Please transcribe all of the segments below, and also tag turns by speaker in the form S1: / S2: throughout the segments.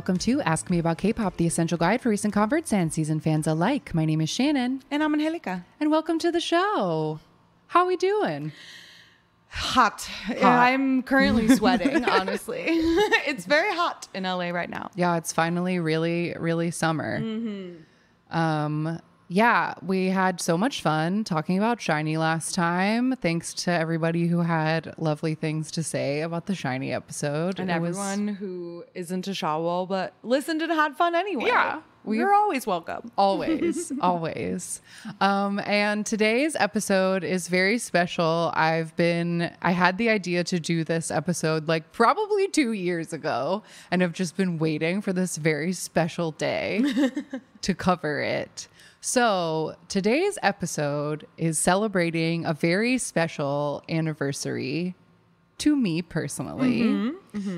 S1: welcome to Ask Me About K-Pop, the essential guide for recent converts and seasoned fans alike. My name is Shannon.
S2: And I'm Angelica.
S1: And welcome to the show. How we doing?
S2: Hot. I'm currently sweating, honestly. It's very hot in LA right now.
S1: Yeah, it's finally really, really summer. Mm-hmm. Yeah, we had so much fun talking about SHINee last time. Thanks to everybody who had lovely things to say about the SHINee episode.
S2: And everyone who isn't a Shawwell but listened and had fun anyway.
S1: Yeah.
S2: We're always welcome.
S1: Always, always. And today's episode is very special. I had the idea to do this episode like probably 2 years ago and have just been waiting for this very special day to cover it. So today's episode is celebrating a very special anniversary to me personally,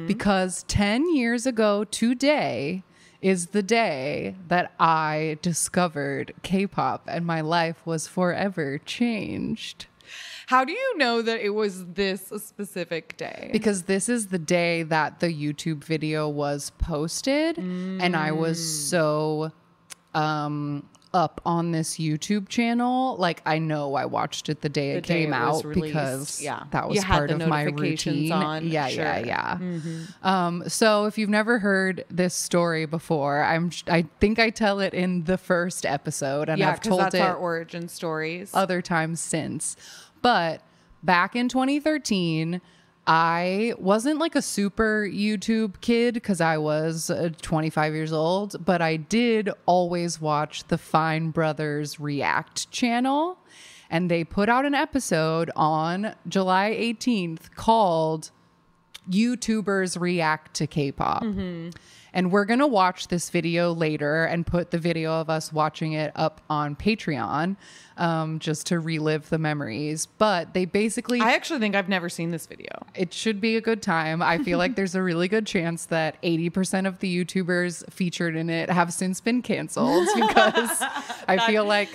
S1: because 10 years ago today is the day that I discovered K-pop and my life was forever changed.
S2: How do you know that it was this specific day?
S1: Because this is the day that the YouTube video was posted, and I was so up on this YouTube channel. Like, I know I watched it the day it came out because that was part of my routine. Yeah. Mm-hmm. So if you've never heard this story before, I think I tell it in the first episode, and I've told
S2: that's
S1: it
S2: our origin stories
S1: other times since. But back in 2013, I wasn't like a super YouTube kid because I was 25 years old, but I did always watch the Fine Brothers React channel. And they put out an episode on July 18th called YouTubers React to K-Pop. Mm-hmm. And we're going to watch this video later and put the video of us watching it up on Patreon, just to relive the memories. But they basically...
S2: I actually think I've never seen this video.
S1: It should be a good time. I feel like there's a really good chance that 80% of the YouTubers featured in it have since been canceled, because I feel like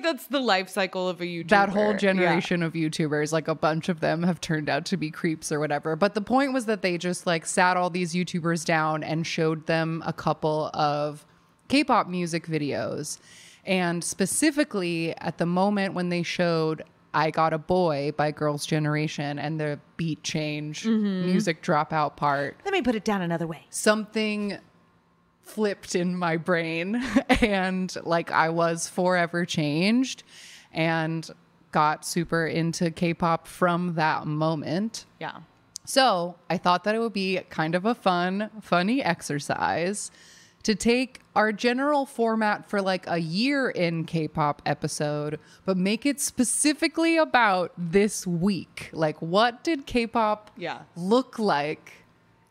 S2: that's the life cycle of a YouTuber.
S1: That whole generation of YouTubers, like a bunch of them have turned out to be creeps or whatever. But the point was that they just like sat all these YouTubers down and showed them a couple of K-pop music videos. And specifically at the moment when they showed I Got a Boy by Girls' Generation and the beat change, music dropout part.
S2: Let me put it down another way.
S1: Something flipped in my brain, and like I was forever changed and got super into K-pop from that moment.
S2: Yeah.
S1: So I thought that it would be kind of a funny exercise to take our general format for like a year in K-pop episode, but make it specifically about this week. Like, what did K-pop look like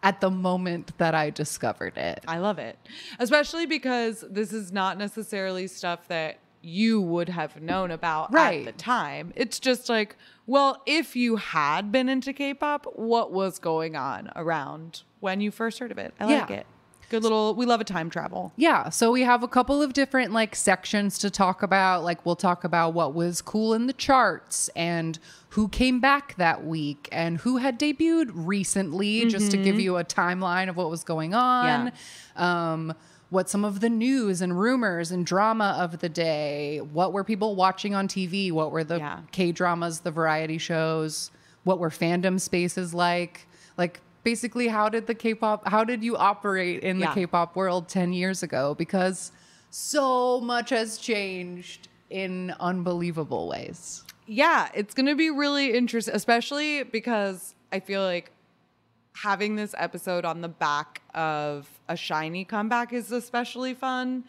S1: at the moment that I discovered it?
S2: I love it. Especially because this is not necessarily stuff that you would have known about at the time. It's just like, well, if you had been into K-pop, what was going on around when you first heard of it? I like it. Good little, we love a time travel.
S1: Yeah. So we have a couple of different like sections to talk about. Like, we'll talk about what was cool in the charts and who came back that week and who had debuted recently, just to give you a timeline of what was going on. Yeah. What some of the news and rumors and drama of the day, what were people watching on TV, what were the K-dramas, the variety shows, what were fandom spaces like basically how did you operate in the K-pop world 10 years ago? Because so much has changed in unbelievable ways.
S2: Yeah, it's going to be really interesting, especially because I feel like having this episode on the back of a SHINee comeback is especially fun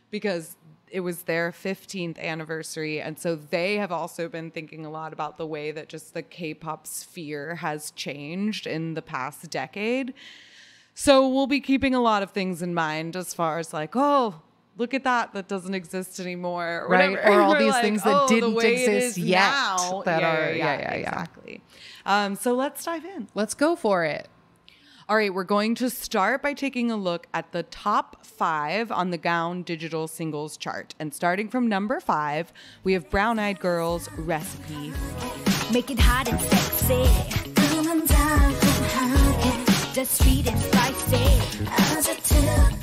S2: because it was their 15th anniversary. And so they have also been thinking a lot about the way that just the K-pop sphere has changed in the past decade. So we'll be keeping a lot of things in mind as far as like, oh, look at that doesn't exist anymore. Or
S1: right.
S2: Whatever.
S1: Or all these things that didn't exist yet.
S2: Now.
S1: That are
S2: exactly. So let's dive in.
S1: Let's go for it.
S2: All right, we're going to start by taking a look at the top 5 on the Gaon digital singles chart. And starting from number 5, we have Brown Eyed Girls' Recipe.
S3: Make it hot and sexy. The street is spicy.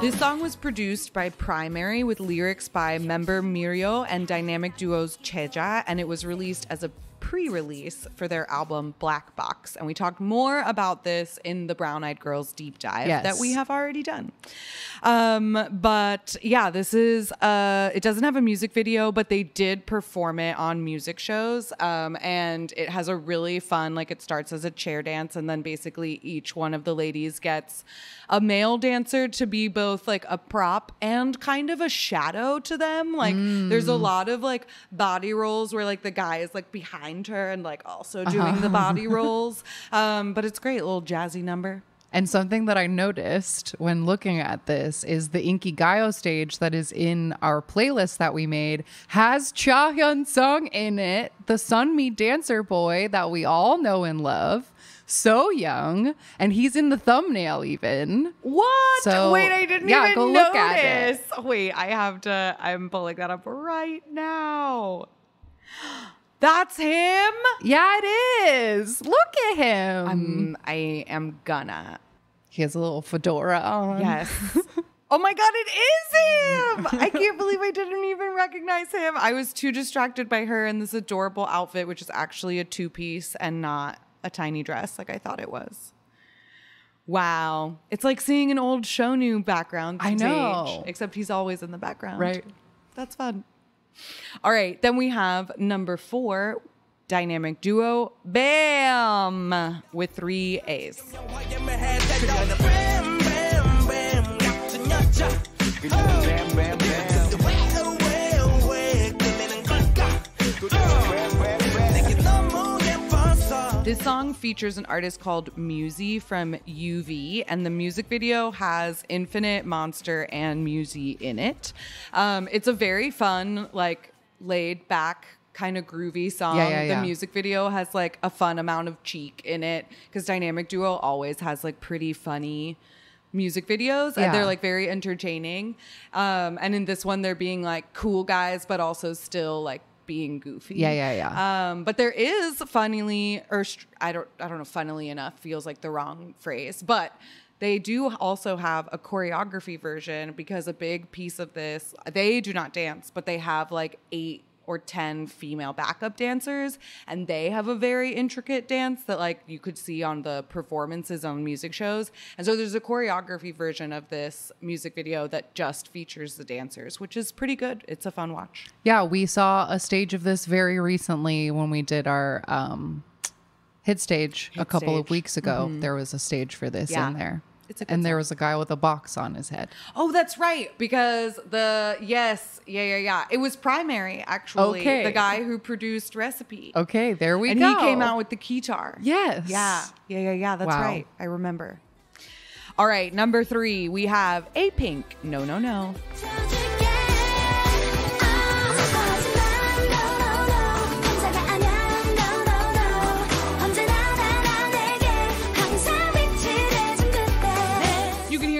S2: This song was produced by Primary with lyrics by member Mirio and dynamic duos Cheja, and it was released as a pre-release for their album Black Box. And we talked more about this in the Brown Eyed Girls deep dive that we have already done. But yeah, this is, it doesn't have a music video, but they did perform it on music shows. And it has a really fun, like it starts as a chair dance, and then basically each one of the ladies gets a male dancer to be both like a prop and kind of a shadow to them. Like there's a lot of like body rolls where like the guy is like behind her and like also doing the body rolls. But it's great, little jazzy number.
S1: And something that I noticed when looking at this is the Inkigayo stage that is in our playlist that we made has Cha Hyun-sung in it, the Sunmi dancer boy that we all know and love. So young, and he's in the thumbnail even.
S2: What?
S1: So,
S2: wait, I didn't
S1: yeah,
S2: even
S1: go
S2: notice.
S1: look at it.
S2: Wait, I'm pulling that up right now. That's him?
S1: Yeah, it is. Look at him.
S2: I am gonna.
S1: He has a little fedora on.
S2: Yes. Oh my God, it is him! I can't believe I didn't even recognize him. I was too distracted by her in this adorable outfit, which is actually a two-piece and not a tiny dress like I thought it was. Wow. It's like seeing an old Shonu background
S1: I know.
S2: stage, except he's always in the background.
S1: Right.
S2: That's fun. All right. Then we have number 4, dynamic duo BAM with 3 A's. This song features an artist called Musi from UV, and the music video has Infinite, Monster, and Musi in it. It's a very fun, like, laid back, kind of groovy song. The music video has like a fun amount of cheek in it because dynamic duo always has like pretty funny music videos and they're like very entertaining. And in this one, they're being like cool guys, but also still like being goofy. But there is funnily, or I don't know, funnily enough feels like the wrong phrase, but they do also have a choreography version because a big piece of this, they do not dance, but they have like 8 or 10 female backup dancers, and they have a very intricate dance that like you could see on the performances on music shows. And so there's a choreography version of this music video that just features the dancers, which is pretty good. It's a fun watch. Yeah,
S1: we saw a stage of this very recently when we did our hit stage a couple of weeks ago. There was a stage for this in there. And there was a guy with a box on his head.
S2: Oh, that's right. Because it was Primary, actually.
S1: Okay.
S2: The guy who produced Recipe.
S1: Okay, there we go.
S2: And he came out with the guitar.
S1: Yes.
S2: Yeah. That's right. I remember. All right, number 3, we have A-Pink. No, no, no.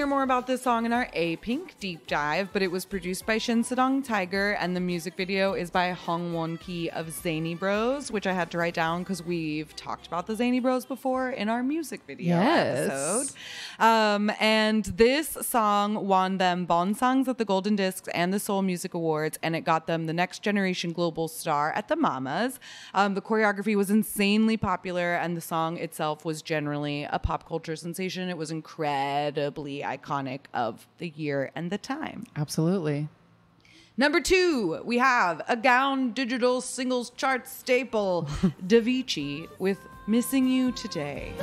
S2: More about this song in our A-Pink deep dive, but it was produced by Shin Sedong Tiger, and the music video is by Hong Won Ki of Zany Bros, which I had to write down because we've talked about the Zany Bros before in our music video episode. And this song won them Bonsangs at the Golden Discs and the Seoul Music Awards, and it got them the Next Generation Global Star at the Mamas. The choreography was insanely popular, and the song itself was generally a pop culture sensation. It was incredibly iconic of the year and the time.
S1: Absolutely.
S2: Number 2, we have a Gaon digital singles chart staple, Daichi with Missing You Today.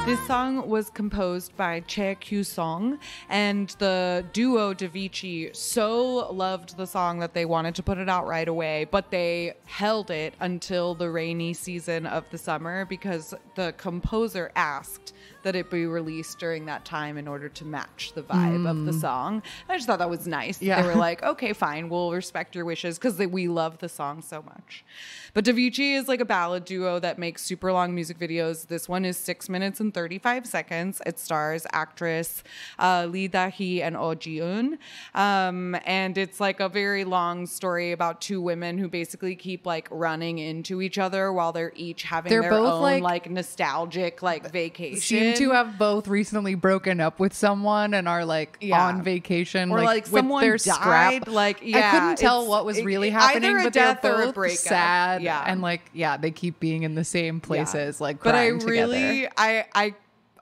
S2: This song was composed by Chae Kyu-sung, and the duo Daichi so loved the song that they wanted to put it out right away, but they held it until the rainy season of the summer because the composer asked that it be released during that time in order to match the vibe of the song. I just thought that was nice. Yeah. They were like, okay, fine, we'll respect your wishes because we love the song so much. But Daichi is like a ballad duo that makes super long music videos. This one is 6 minutes and 35 seconds. Parents. It stars actress Lee Da-hee and Oh Ji-eun. And it's like a very long story about two women who basically keep like running into each other while they're each having their
S1: both
S2: own like nostalgic like vacation.
S1: Seem to have both recently broken up with someone and are like on vacation,
S2: or like
S1: with
S2: someone
S1: their
S2: died.
S1: scrap.
S2: Like
S1: I couldn't tell what was really happening,
S2: either a
S1: but they're
S2: death or a
S1: both
S2: breakup.
S1: sad.
S2: Yeah.
S1: And like they keep being in the same places, like
S2: but I
S1: crying together.
S2: I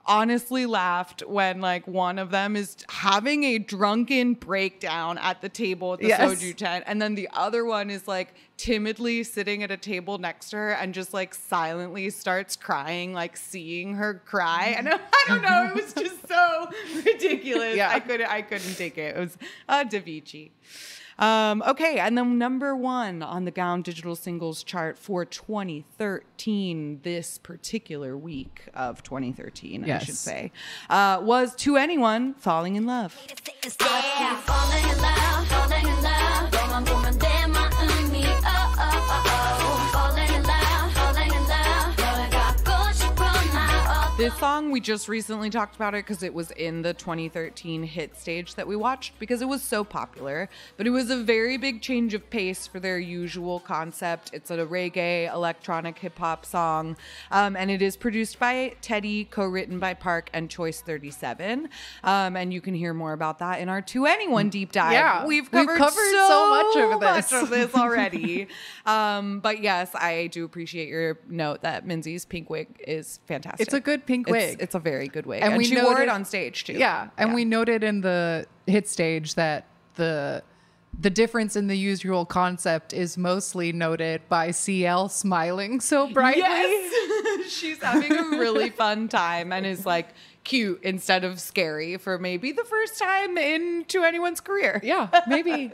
S2: honestly laughed when like one of them is having a drunken breakdown at the table at the soju tent, and then the other one is like timidly sitting at a table next to her and just like silently starts crying, like seeing her cry. And I don't know, it was just so ridiculous. I couldn't take it. It was Daichi. Okay, and then number 1 on the Gaon digital singles chart for 2013, this particular week of 2013, I should say, was To Anyone, Falling in Love. This song, we just recently talked about it because it was in the 2013 hit stage that we watched because it was so popular. But it was a very big change of pace for their usual concept. It's a reggae, electronic hip hop song. And it is produced by Teddy, co-written by Park and Choice 37. And you can hear more about that in our To Anyone deep dive.
S1: Yeah,
S2: we've covered so much of this already. But yes, I do appreciate your note that Minzy's pink wig is fantastic.
S1: It's a good pink wig.
S2: It's a very good wig.
S1: And
S2: she wore it on stage too.
S1: Yeah. And we noted in the hit stage that the difference in the usual concept is mostly noted by CL smiling so brightly.
S2: Yes. She's having a really fun time and is like cute instead of scary for maybe the first time in To Anyone's career.
S1: Yeah, maybe.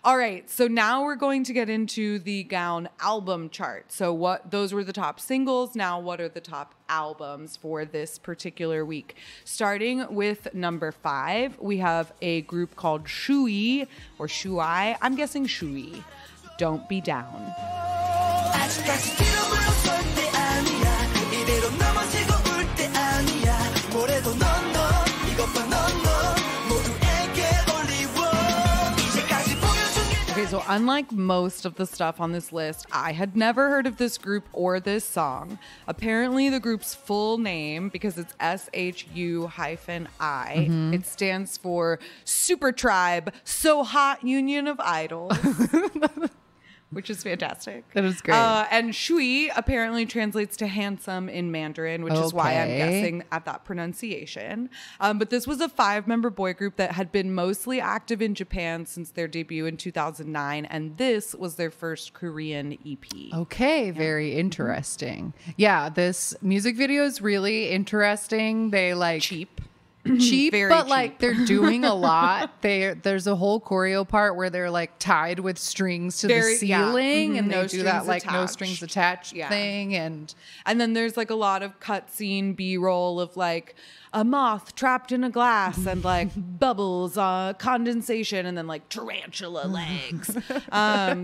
S2: All right, so now we're going to get into the Gaon album chart. So those were the top singles. Now what are the top albums for this particular week? Starting with number 5, we have a group called Shui or Shui. I'm guessing Shui. Don't Be Down. Okay, so unlike most of the stuff on this list, I had never heard of this group or this song. Apparently, the group's full name, because it's SHU-I, it stands for Super Tribe So Hot Union of Idols. Which is fantastic.
S1: That is great.
S2: And Shui apparently translates to handsome in Mandarin, which is why I'm guessing at that pronunciation. But this was a 5-member boy group that had been mostly active in Japan since their debut in 2009. And this was their first Korean EP.
S1: Okay, very interesting. Yeah, this music video is really interesting. They like...
S2: Cheap,
S1: but
S2: cheap.
S1: like they're doing a lot. There's a whole choreo part where they're like tied with strings to the ceiling, and they do that like no strings attached thing, and
S2: then there's like a lot of cutscene B-roll of like a moth trapped in a glass and like bubbles, condensation, and then like tarantula legs.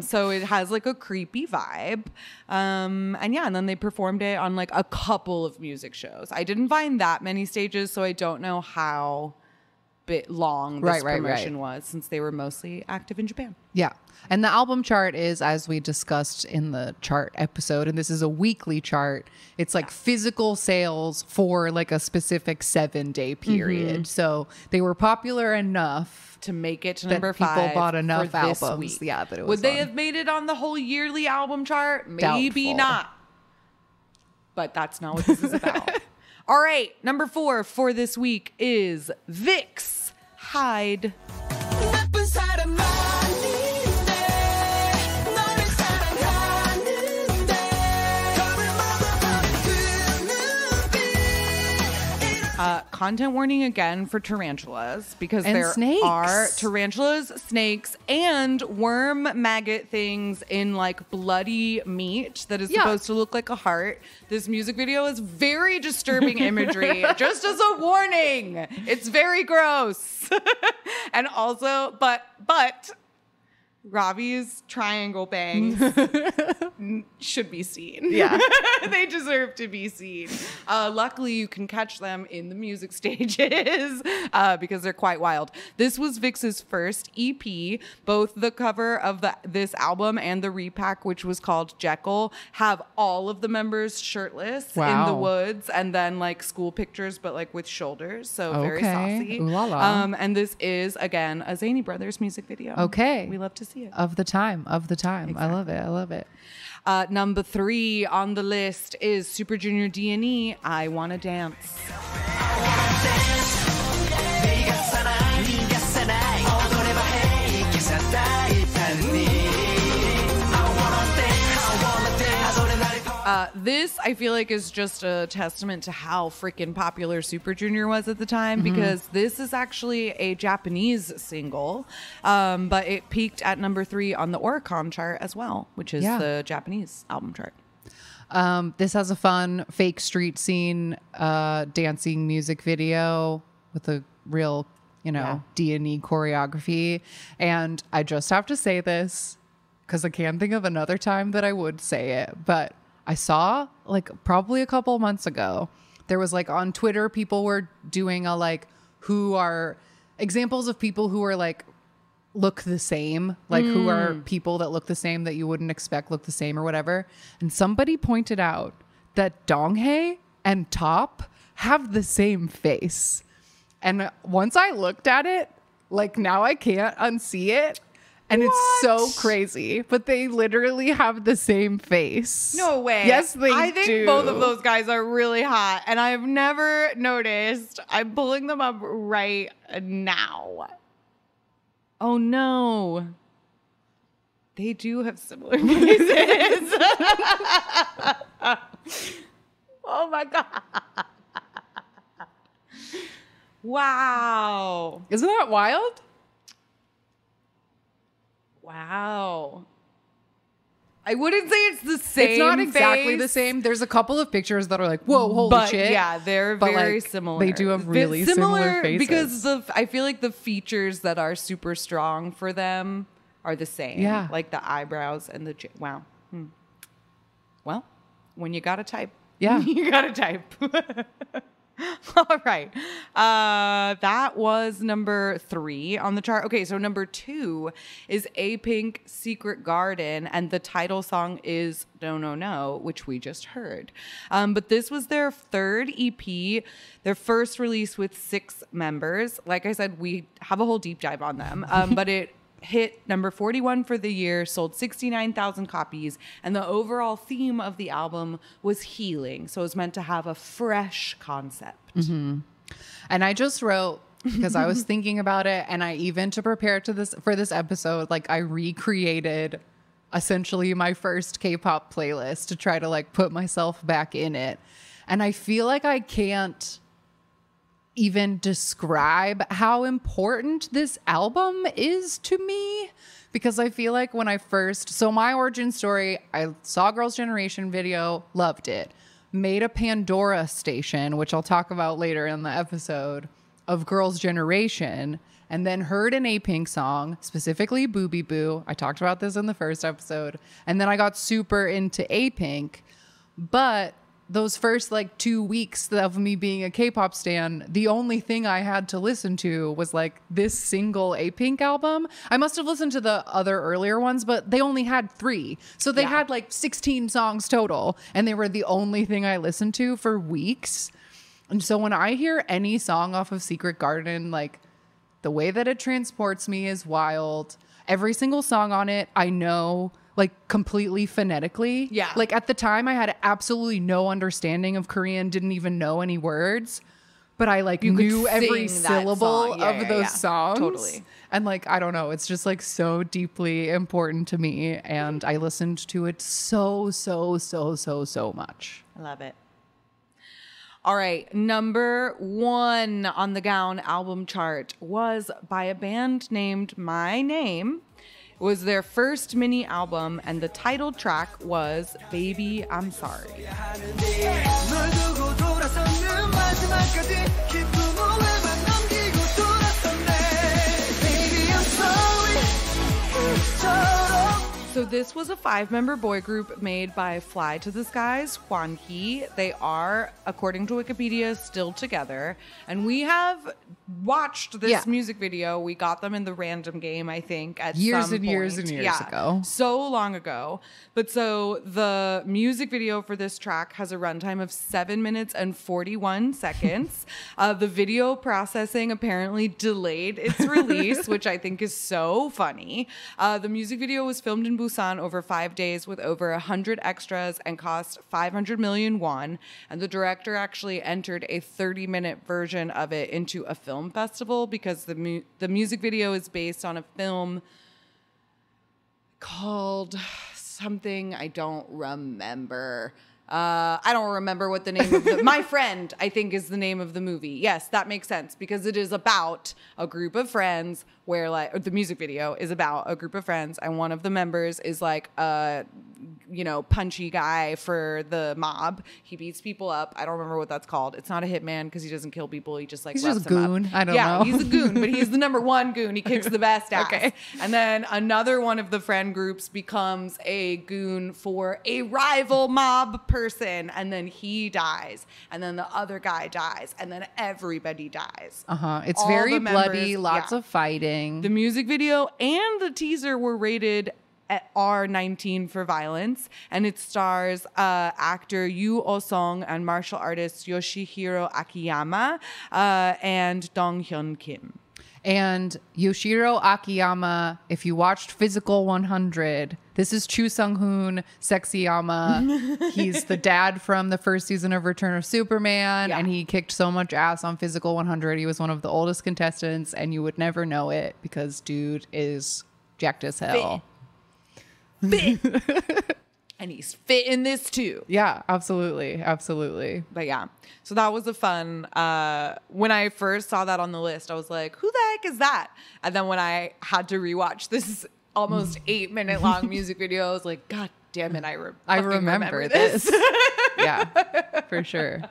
S2: So it has like a creepy vibe. And then they performed it on like a couple of music shows. I didn't find that many stages, so I don't know how long this promotion was, since they were mostly active in Japan.
S1: Yeah. And the album chart is, as we discussed in the chart episode, and this is a weekly chart, it's like physical sales for like a specific 7-day period. So they were popular enough
S2: to make it to number 5.
S1: People bought enough albums.
S2: Week.
S1: Yeah, that it was
S2: Would they have made it on the whole yearly album chart? Maybe not. But that's not what this is about. All right, number 4 for this week is VIXX, Hide. Content warning again for tarantulas, because there are tarantulas, snakes, and worm maggot things in like bloody meat that is supposed to look like a heart. This music video is very disturbing imagery, just as a warning. It's very gross. And also, but Ravi's triangle bangs should be seen.
S1: Yeah.
S2: They deserve to be seen. Luckily, you can catch them in the music stages because they're quite wild. This was VIXX's first EP. Both the cover of this album and the repack, which was called Jekyll, have all of the members shirtless in the woods, and then like school pictures, but like with shoulders. So very saucy.
S1: Ooh la la.
S2: And this is, again, a Zany Brothers music video.
S1: Okay.
S2: We love to see it.
S1: Of the time. Exactly. I love it.
S2: Number 3 on the list is Super Junior D&E, I Wanna Dance. This, I feel like, is just a testament to how freaking popular Super Junior was at the time, because this is actually a Japanese single, but it peaked at number 3 on the Oricon chart as well, which is the Japanese album chart.
S1: This has a fun fake street scene dancing music video with a real, D&E choreography. And I just have to say this because I can't think of another time that I would say it, but I saw like probably a couple months ago, there was like on Twitter, people were doing a like, who are examples of people who are like, look the same, like who are people that look the same that you wouldn't expect look the same or whatever. And somebody pointed out that Donghae and Top have the same face. And once I looked at it, like now I can't unsee it. And it's so crazy, but they literally have the same face.
S2: No way.
S1: Yes, they do.
S2: I think both of those guys are really hot, and I've never noticed. I'm pulling them up right now. Oh, no. They do have similar faces. Oh, my God. Wow.
S1: Isn't that wild?
S2: Wow. I wouldn't say it's the same.
S1: It's not exactly
S2: face,
S1: the same. There's a couple of pictures that are like, whoa, holy shit.
S2: Yeah, they're very similar.
S1: They do have really similar faces.
S2: Because I feel like the features that are super strong for them are the same.
S1: Yeah.
S2: Like the eyebrows and the... Wow. Well, when you got to type.
S1: Yeah.
S2: You got to type. All right. That was number 3 on the chart. Okay, so number 2 is A-Pink Secret Garden, and the title song is No No No, which we just heard. But this was their 3rd EP, their first release with 6 members. Like I said, we have a whole deep dive on them, but it hit number 41 for the year, sold 69,000 copies, and the overall theme of the album was healing. So it was meant to have a fresh concept.
S1: And I just wrote, because I was thinking about it, and I even to prepare for this episode, like I recreated essentially my first K-pop playlist to try to like put myself back in it. And I feel like I can't even describe how important this album is to me, because I feel like when so my origin story, I saw Girls' Generation video, loved it, made a Pandora station, which I'll talk about later in the episode, of Girls' Generation, and then heard an A-Pink song, specifically Booby Boo. I talked about this in the first episode, and then I got super into A-Pink, but those first like 2 weeks of me being a K-pop stan, the only thing I had to listen to was like this single A-Pink album. I must have listened to the other earlier ones, but they only had 3. So they had like 16 songs total, and they were the only thing I listened to for weeks. And so when I hear any song off of Secret Garden, like the way that it transports me is wild. Every single song on it, I know like completely phonetically.
S2: Yeah.
S1: Like at the time I had absolutely no understanding of Korean, didn't even know any words, but I like knew every syllable of those songs.
S2: Totally.
S1: And like, I don't know, it's just like so deeply important to me. And I listened to it so much.
S2: I love it. All right, number 1 on the Gaon album chart was by a band named My Name. It was their first mini album, and the title track was Baby, I'm Sorry. So this was a 5-member boy group made by Fly to the Skies, Hwan Hee. They are, according to Wikipedia, still together. And we have watched this music video. We got them in the random game, I think, at
S1: years
S2: some
S1: and
S2: point.
S1: years and years ago.
S2: So long ago. But so the music video for this track has a runtime of 7 minutes and 41 seconds. The video processing apparently delayed its release, which I think is so funny. The music video was filmed in Busan over 5 days with over 100 extras and cost 500 million won. And the director actually entered a 30-minute version of it into a film festival because the music video is based on a film called something I don't remember. I don't remember what the name of the My Friend, I think, is the name of the movie. Yes, that makes sense because it is about a group of friends where like the music video is about a group of friends and one of the members is like a punchy guy for the mob. He beats people up. I don't remember what that's called. It's not a hitman because he doesn't kill people. He just like
S1: he's
S2: roughs
S1: just a
S2: them
S1: goon.
S2: up.
S1: I don't know.
S2: Yeah, he's a goon, but he's the number one goon. He kicks the best ass.
S1: Okay.
S2: And then another one of the friend groups becomes a goon for a rival mob person, and then he dies, and then the other guy dies, and then everybody dies.
S1: It's
S2: All
S1: very
S2: the members-
S1: bloody, lots of fighting.
S2: The music video and the teaser were rated at R19 for violence, and it stars actor Yoo Oh-sung and martial artist Yoshihiro Akiyama and Dong Hyun Kim.
S1: And Yoshiro Akiyama, if you watched Physical 100, this is Chu Sung-hoon Sexyama. He's the dad from the first season of Return of Superman, and he kicked so much ass on Physical 100. He was one of the oldest contestants, and you would never know it because dude is jacked as hell.
S2: Fit. And he's fit in this too.
S1: Yeah, absolutely. Absolutely.
S2: But yeah, so that was a fun, when I first saw that on the list, I was like, who the heck is that? And then when I had to rewatch this almost 8-minute long music video, I was like, God damn it, I remember this.
S1: Yeah, for sure.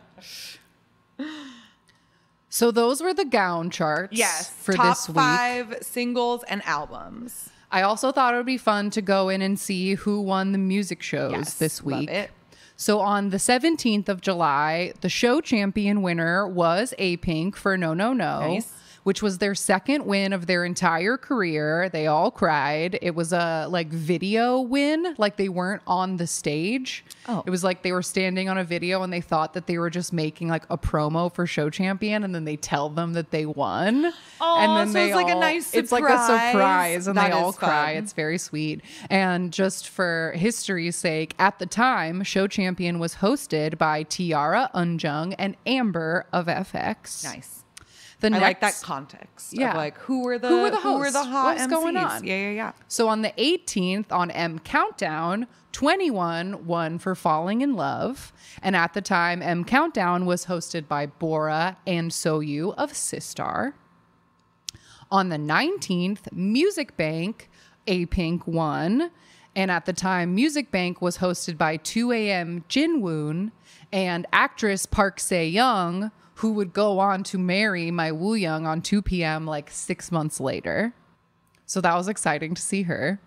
S1: So those were the Gaon charts for
S2: top
S1: this week.
S2: 5 singles and albums.
S1: I also thought it would be fun to go in and see who won the music shows this week.
S2: Love it.
S1: So on the 17th of July, the show champion winner was A-Pink for No No No,
S2: Nice.
S1: which was their second win of their entire career. They all cried. It was a like video win, like they weren't on the stage.
S2: Oh.
S1: It was like they were standing on a video and they thought that they were just making like a promo for show champion, and then they tell them that they won.
S2: Oh,
S1: and then
S2: so
S1: they
S2: it's like a
S1: all,
S2: nice
S1: It's like a
S2: surprise.
S1: surprise, and
S2: That
S1: they all
S2: is
S1: cry.
S2: fun.
S1: It's very sweet. And just for history's sake, at the time, show champion was hosted by Tiara Hyunjung and Amber of FX.
S2: Nice.
S1: The
S2: I like that
S1: next-
S2: context.
S1: Yeah.
S2: Of like who were the
S1: hosts?
S2: hot
S1: What's
S2: MCs?
S1: going on?
S2: Yeah.
S1: So on the 18th on M Countdown, 21 won for Falling in Love. And at the time, M Countdown was hosted by Bora and Soyu of Sistar. On the 19th, Music Bank, A-Pink won. And at the time, Music Bank was hosted by 2AM Jinwoon and actress Park Se-young, who would go on to marry my Woo Young on 2 p.m. like 6 months later. So that was exciting to see her.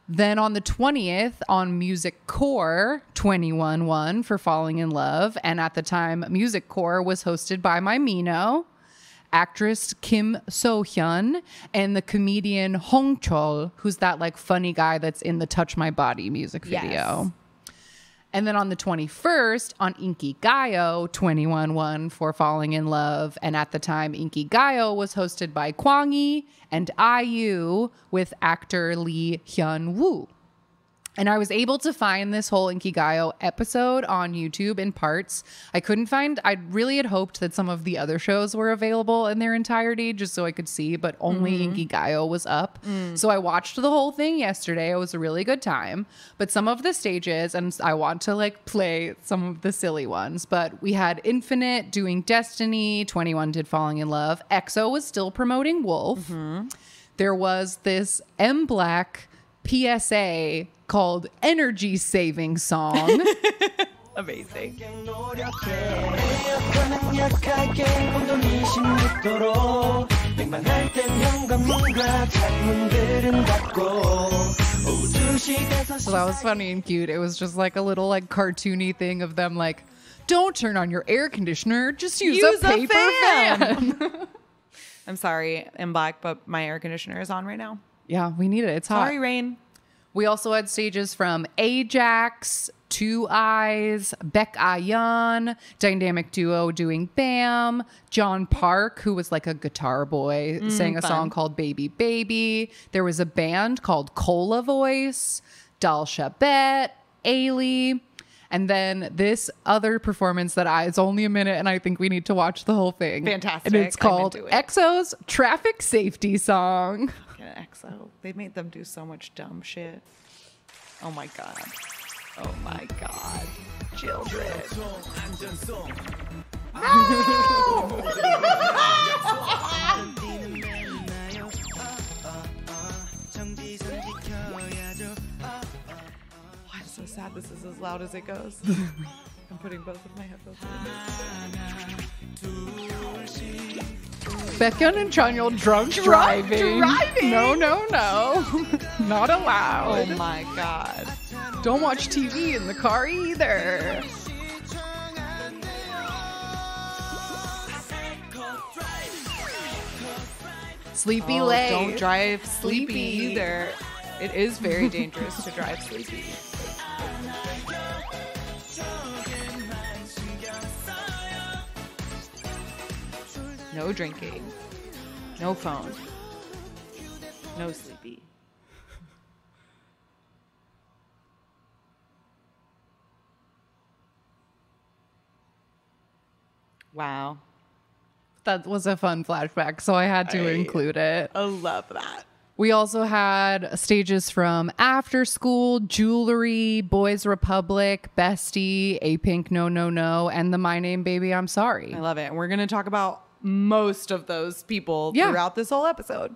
S1: Then on the 20th, on Music Core, 21 won for Falling in Love. And at the time, Music Core was hosted by my Mino, actress Kim So-hyun, and the comedian Hong Chol, who's that like funny guy that's in the Touch My Body music video.
S2: Yes.
S1: And then on the 21st, on Inkigayo, 21 won for Falling in Love. And at the time, Inkigayo was hosted by Kwangyi and IU with actor Lee Hyun-woo. And I was able to find this whole Inkigayo episode on YouTube in parts. I really had hoped that some of the other shows were available in their entirety just so I could see, but only Inkigayo was up. So I watched the whole thing yesterday. It was a really good time. But some of the stages, and I want to like play some of the silly ones, but we had Infinite doing Destiny, 21 did Falling in Love. EXO was still promoting Wolf. There was this M Black PSA called Energy Saving Song.
S2: Amazing.
S1: So that was funny and cute. It was just like a little like cartoony thing of them like, don't turn on your air conditioner, just use a paper fan.
S2: I'm sorry, I'm black, but my air conditioner is on right now.
S1: Yeah, we need it. It's hot.
S2: Sorry, Rain.
S1: We also had stages from Ajax, Two Eyes, Baek Ayeon, dynamic duo doing Bam, John Park, who was like a guitar boy, sang a song called Baby Baby. There was a band called Cola Voice, Dal Shabet, Ailee. And then this other performance that it's only a minute and I think we need to watch the whole thing.
S2: Fantastic.
S1: And it's called EXO's Traffic Safety Song.
S2: EXO. They made them do so much dumb shit. Oh my God. Oh my God. Children. I'm so sad this is as loud as it goes. I'm putting both of my headphones in.
S1: Baekhyun and Chanyeol drunk driving. No. Not allowed.
S2: Oh my God.
S1: Don't watch TV in the car either. Sleepy late.
S2: Don't drive sleepy either. It is very dangerous to drive sleepy. No drinking. No phone. No sleepy. Wow.
S1: That was a fun flashback, so I had to include it.
S2: I love that.
S1: We also had stages from After School, Jewelry, Boys Republic, Bestie, A Pink No No No, and the My Name Baby I'm Sorry.
S2: I love it. And we're going to talk about most of those people throughout this whole episode.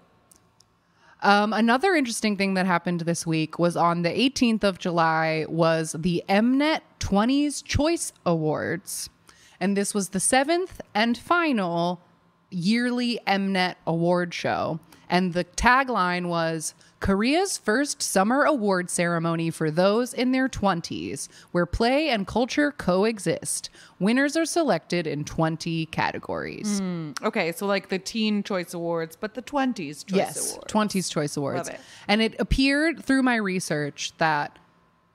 S1: Another interesting thing that happened this week was on the 18th of July was the Mnet 20s Choice Awards. And this was the 7th and final yearly Mnet award show. And the tagline was Korea's first summer award ceremony for those in their 20s, where play and culture coexist. Winners are selected in 20 categories.
S2: Okay, so like the Teen Choice Awards, but the 20s Choice Awards.
S1: 20s Choice Awards.
S2: Love it.
S1: And it appeared through my research that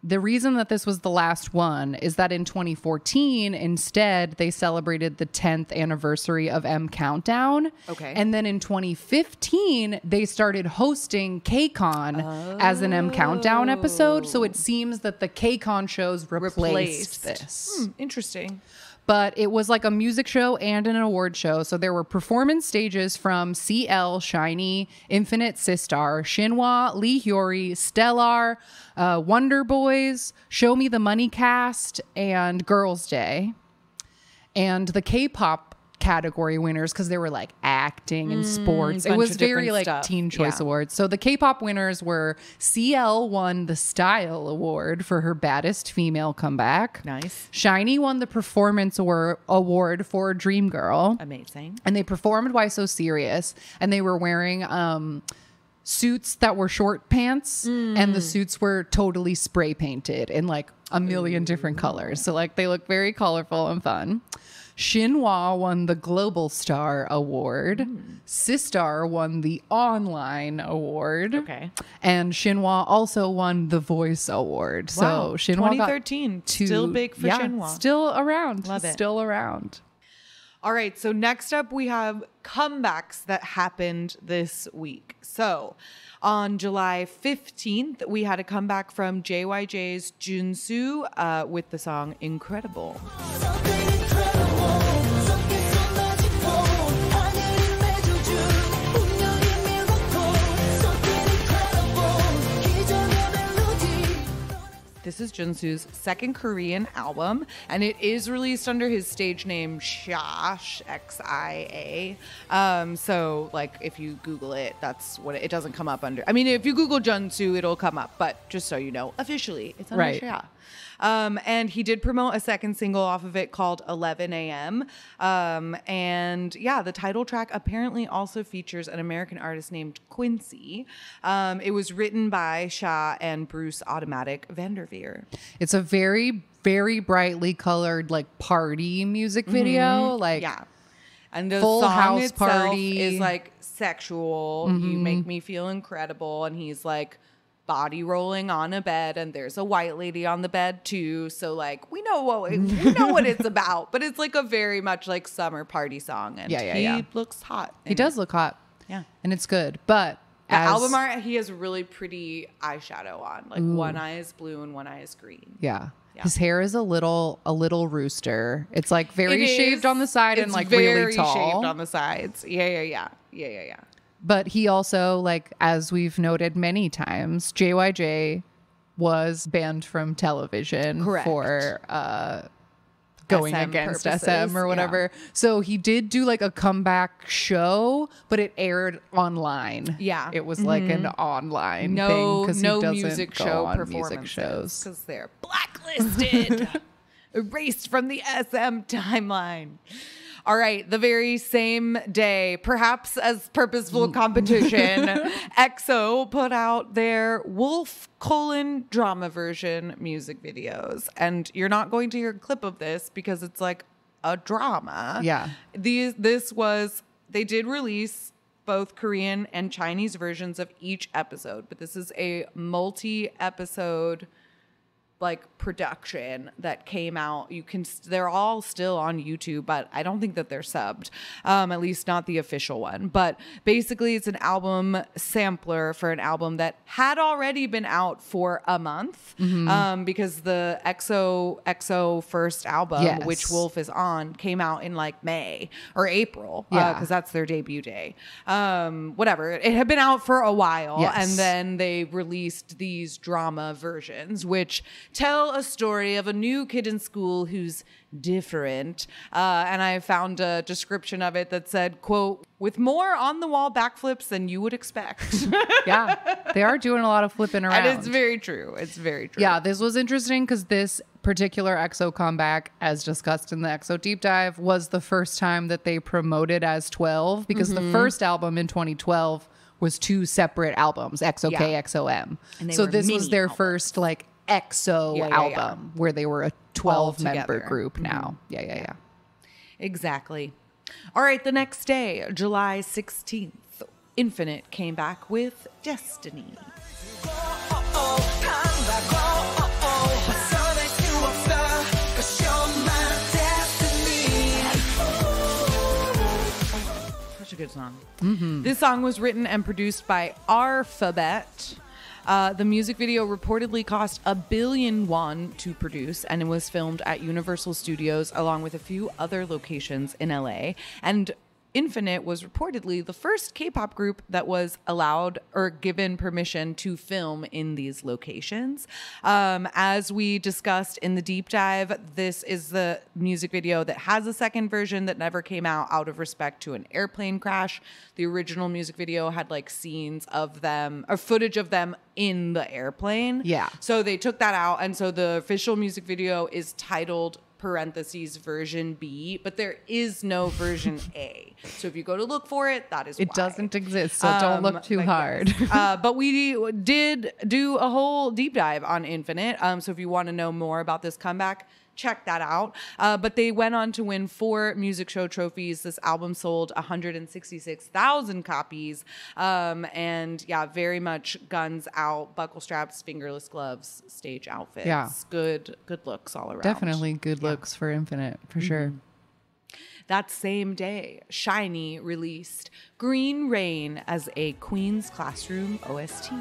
S1: the reason that this was the last one is that in 2014, instead, they celebrated the 10th anniversary of M Countdown.
S2: Okay.
S1: And then in 2015, they started hosting KCON as an M Countdown episode. So it seems that the KCON shows replaced this.
S2: Interesting.
S1: But it was like a music show and an award show. So there were performance stages from CL, SHINee, Infinite Sistar, Shinhwa, Lee Hyori, Stellar, Wonder Boys, Show Me the Money Cast, and Girls' Day. And the K-pop category winners, because they were like acting and sports. It was very like
S2: stuff.
S1: Teen Choice Awards. So the K-pop winners were CL won the Style Award for her baddest female comeback.
S2: Nice.
S1: SHINee won the Performance Award for Dream Girl.
S2: Amazing.
S1: And they performed Why So Serious. And they were wearing suits that were short pants. And the suits were totally spray painted in like a million different colors. So like they look very colorful and fun. Shinhwa won the Global Star Award. Sistar won the Online Award.
S2: Okay.
S1: And Shinhwa also won the Voice Award.
S2: Wow.
S1: So Shinhwa
S2: 2013, still big for Shinhwa.
S1: Still around.
S2: Love it.
S1: Still around.
S2: All right, so next up we have comebacks that happened this week. So on July 15th, we had a comeback from JYJ's Jinsu with the song Incredible. this is Jinsu's second Korean album, and it is released under his stage name Xia, Xia. So like if you Google it, that's what it doesn't come up under. I mean, if you Google Jinsu, it'll come up, but just so you know, officially it's under Xia. And he did promote a second single off of it called 11 a.m. And yeah, the title track apparently also features an American artist named Quincy. It was written by Sha and Bruce Automatic Vanderveer.
S1: It's a very, very brightly colored like party music video. Like
S2: Yeah. And the
S1: Full
S2: song
S1: house
S2: itself
S1: party.
S2: is like sexual. You make me feel incredible. And he's like body rolling on a bed, and there's a white lady on the bed too. So like we know what it's about, but it's like a very much like summer party song. And he looks hot.
S1: He does look hot.
S2: Yeah.
S1: And it's good. But
S2: the album art, he has really pretty eyeshadow on. Like one eye is blue and one eye is green.
S1: Yeah. His hair is a little rooster. It's like very shaved on the side and like really tall.
S2: Very shaved on the sides. Yeah.
S1: But he also, like, as we've noted many times, JYJ was banned from television for going
S2: SM
S1: against
S2: purposes,
S1: SM or whatever. So he did do like a comeback show, but it aired online.
S2: Yeah.
S1: It was like an online thing because
S2: no
S1: he doesn't
S2: music
S1: go
S2: show
S1: on
S2: performances
S1: music shows.
S2: because they're blacklisted, erased from the SM timeline. All right, the very same day, perhaps as purposeful competition, EXO put out their Wolf: Drama Version music videos. And you're not going to hear a clip of this because it's like a drama.
S1: Yeah.
S2: They did release both Korean and Chinese versions of each episode, but this is a multi-episode like production that came out. They're all still on YouTube, but I don't think that they're subbed, at least not the official one. But basically it's an album sampler for an album that had already been out for a month, because the EXO first album, which Wolf is on, came out in like May or April, because that's their debut day. Whatever, it had been out for a while, and then they released these drama versions, which tell a story of a new kid in school who's different. And I found a description of it that said, quote, with more on the wall backflips than you would expect.
S1: Yeah, they are doing a lot of flipping around.
S2: And it's very true. It's very true.
S1: Yeah, this was interesting because this particular EXO comeback, as discussed in the EXO deep dive, was the first time that they promoted as 12, because the first album in 2012 was two separate albums, EXO-K, EXO-M. So this was their first like EXO album where they were a 12-member group now. Yeah.
S2: Exactly. All right, the next day, July 16th, Infinite came back with Destiny. Such a good song. This song was written and produced by Alphabet. The music video reportedly cost 1 billion won to produce, and it was filmed at Universal Studios along with a few other locations in LA. And Infinite was reportedly the first K-pop group that was allowed or given permission to film in these locations. As we discussed in the deep dive, this is the music video that has a second version that never came out of respect to an airplane crash. The original music video had like scenes of them or footage of them in the airplane.
S1: Yeah.
S2: So they took that out. And so the official music video is titled parentheses version B, but there is no version A. So if you go to look for it, that is why.
S1: It doesn't exist, so don't look too hard.
S2: But we did do a whole deep dive on Infinite. So if you want to know more about this comeback, check that out. But they went on to win 4 music show trophies. This album sold 166,000 copies. And yeah, very much guns out, buckle straps, fingerless gloves, stage outfits.
S1: Yeah.
S2: Good looks all around.
S1: Definitely good looks for Infinite, for sure.
S2: That same day, SHINee released Green Rain as a Queen's Classroom OST.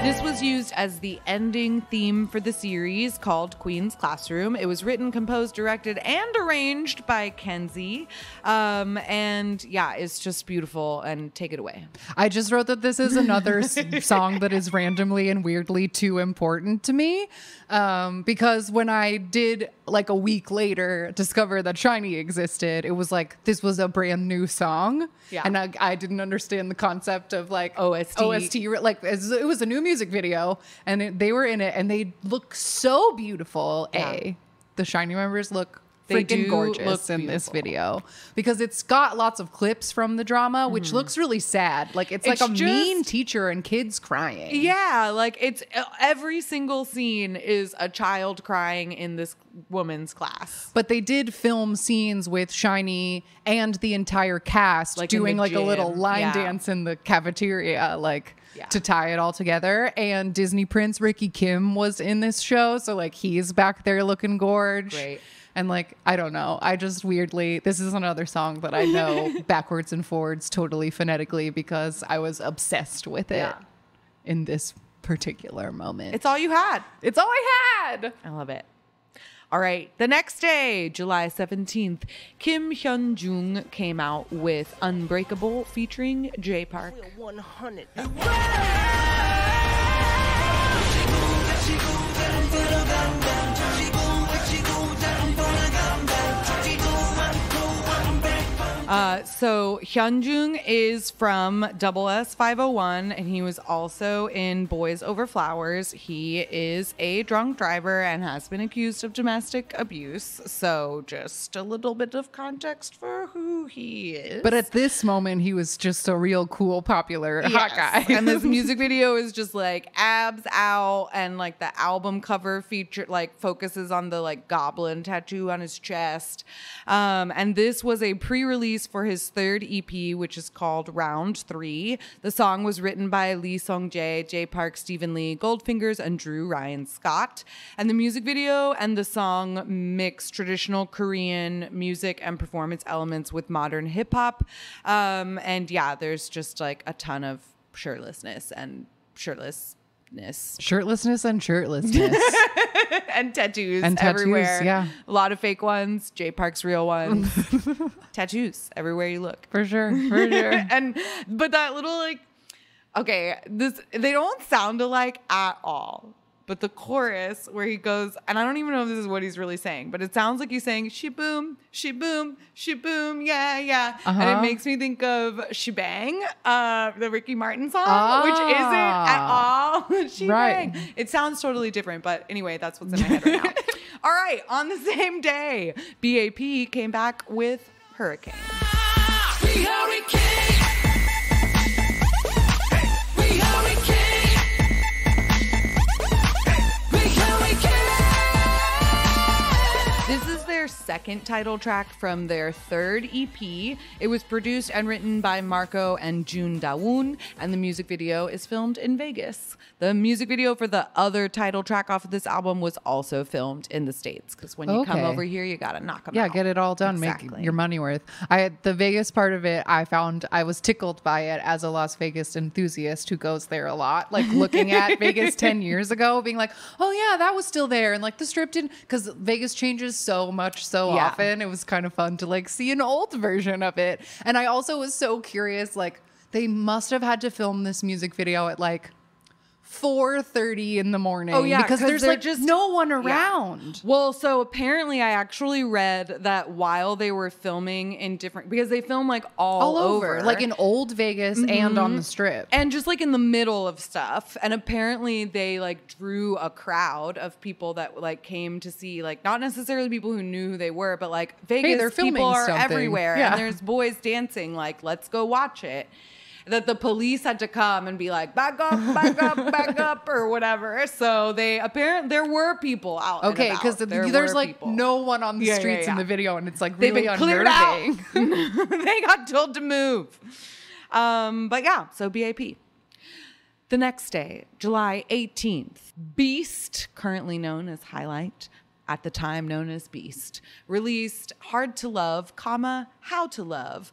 S2: This was used as the ending theme for the series called Queen's Classroom. It was written, composed, directed, and arranged by Kenzie. And yeah, it's just beautiful. And take it away.
S1: I just wrote that this is another song that is randomly and weirdly too important to me. Because when I did, like a week later, discover that SHINee existed, it was like, this was a brand new song.
S2: Yeah.
S1: And I didn't understand the concept of like
S2: OST.
S1: Like it was a new music video and they were in it and they look so beautiful.
S2: Yeah.
S1: The SHINee members look
S2: They
S1: freaking
S2: do
S1: gorgeous
S2: look
S1: in this
S2: beautiful.
S1: video because it's got lots of clips from the drama, which looks really sad. Like it's like a mean teacher and kids crying.
S2: Yeah, like it's every single scene is a child crying in this woman's class.
S1: But they did film scenes with SHINee and the entire cast
S2: Like in
S1: doing
S2: the
S1: like a little
S2: gym.
S1: line
S2: Yeah.
S1: dance in the cafeteria, like
S2: Yeah.
S1: to tie it all together. And Disney Prince Ricky Kim was in this show. So like he's back there looking gorge.
S2: Great.
S1: And like, I don't know. I just weirdly, this is another song that I know backwards and forwards totally phonetically because I was obsessed with it
S2: Yeah.
S1: in this particular moment.
S2: It's all you had.
S1: It's all I had.
S2: I love it. All right. The next day, July 17th, Kim Hyunjung came out with Unbreakable featuring J Park.
S4: 100.
S2: So Hyunjung is from Double S 501 and he was also in Boys Over Flowers. He is a drunk driver and has been accused of domestic abuse. So just a little bit of context for who he is.
S1: But at this moment, he was just a real cool, popular hot guy.
S2: And this music video is just like abs out, and like the album cover feature like focuses on the like goblin tattoo on his chest. And this was a pre-release for his third EP, which is called Round 3. The song was written by Lee Sung-jae, J Park, Stephen Lee, Goldfingers, and Drew Ryan Scott. And the music video and the song mix traditional Korean music and performance elements with modern hip hop. And yeah, there's just like a ton of shirtlessness and shirtlessness and tattoos everywhere.
S1: Yeah,
S2: a lot of fake ones, J Park's real ones. Tattoos everywhere you look,
S1: for sure.
S2: But that little like, okay, they don't sound alike at all. But the chorus where he goes, and I don't even know if this is what he's really saying, but it sounds like he's saying she boom, yeah, yeah. And it makes me think of Shebang, the Ricky Martin song, which isn't at all Shebang.
S1: Right.
S2: It sounds totally different, but anyway, that's what's in my head right now. All right, on the same day, BAP came back with Hurricane.
S4: We hurricane. We hurricane.
S2: This is their second title track from their third EP. It was produced and written by Marco and Jun Da-woon, and the music video is filmed in Vegas. The music video for the other title track off of this album was also filmed in the States, because when you come over here, you gotta knock them out.
S1: Yeah, get it all done.
S2: Exactly.
S1: Make your money worth. The Vegas part of it, I found I was tickled by it as a Las Vegas enthusiast who goes there a lot. Like looking at Vegas 10 years ago, being like, oh yeah, that was still there. And like the strip didn't, because Vegas changes so much so often. It was kind of fun to like see an old version of it. And I also was so curious, like they must have had to film this music video at like 4:30 in the morning.
S2: Oh yeah,
S1: because there's like
S2: just
S1: no one around.
S2: Well, so apparently I actually read that while they were filming in different, because they film like all over,
S1: like in old Vegas and on the strip.
S2: and just like in the middle of stuff. And apparently they like drew a crowd of people that like came to see, like not necessarily people who knew who they were, but like Vegas
S1: they're filming
S2: people are
S1: something.
S2: everywhere,
S1: Yeah.
S2: and there's boys dancing. Like, let's go watch it. That the police had to come and be like, back up, or whatever. So they apparently there were people out.
S1: Okay, because there's like no one on the streets in the video, and it's like
S2: They've
S1: really
S2: been cleared out.
S1: unnerving.
S2: They got told to move. But yeah, so BAP. The next day, July 18th, Beast, currently known as Highlight, at the time known as Beast, released Hard to Love, How to Love,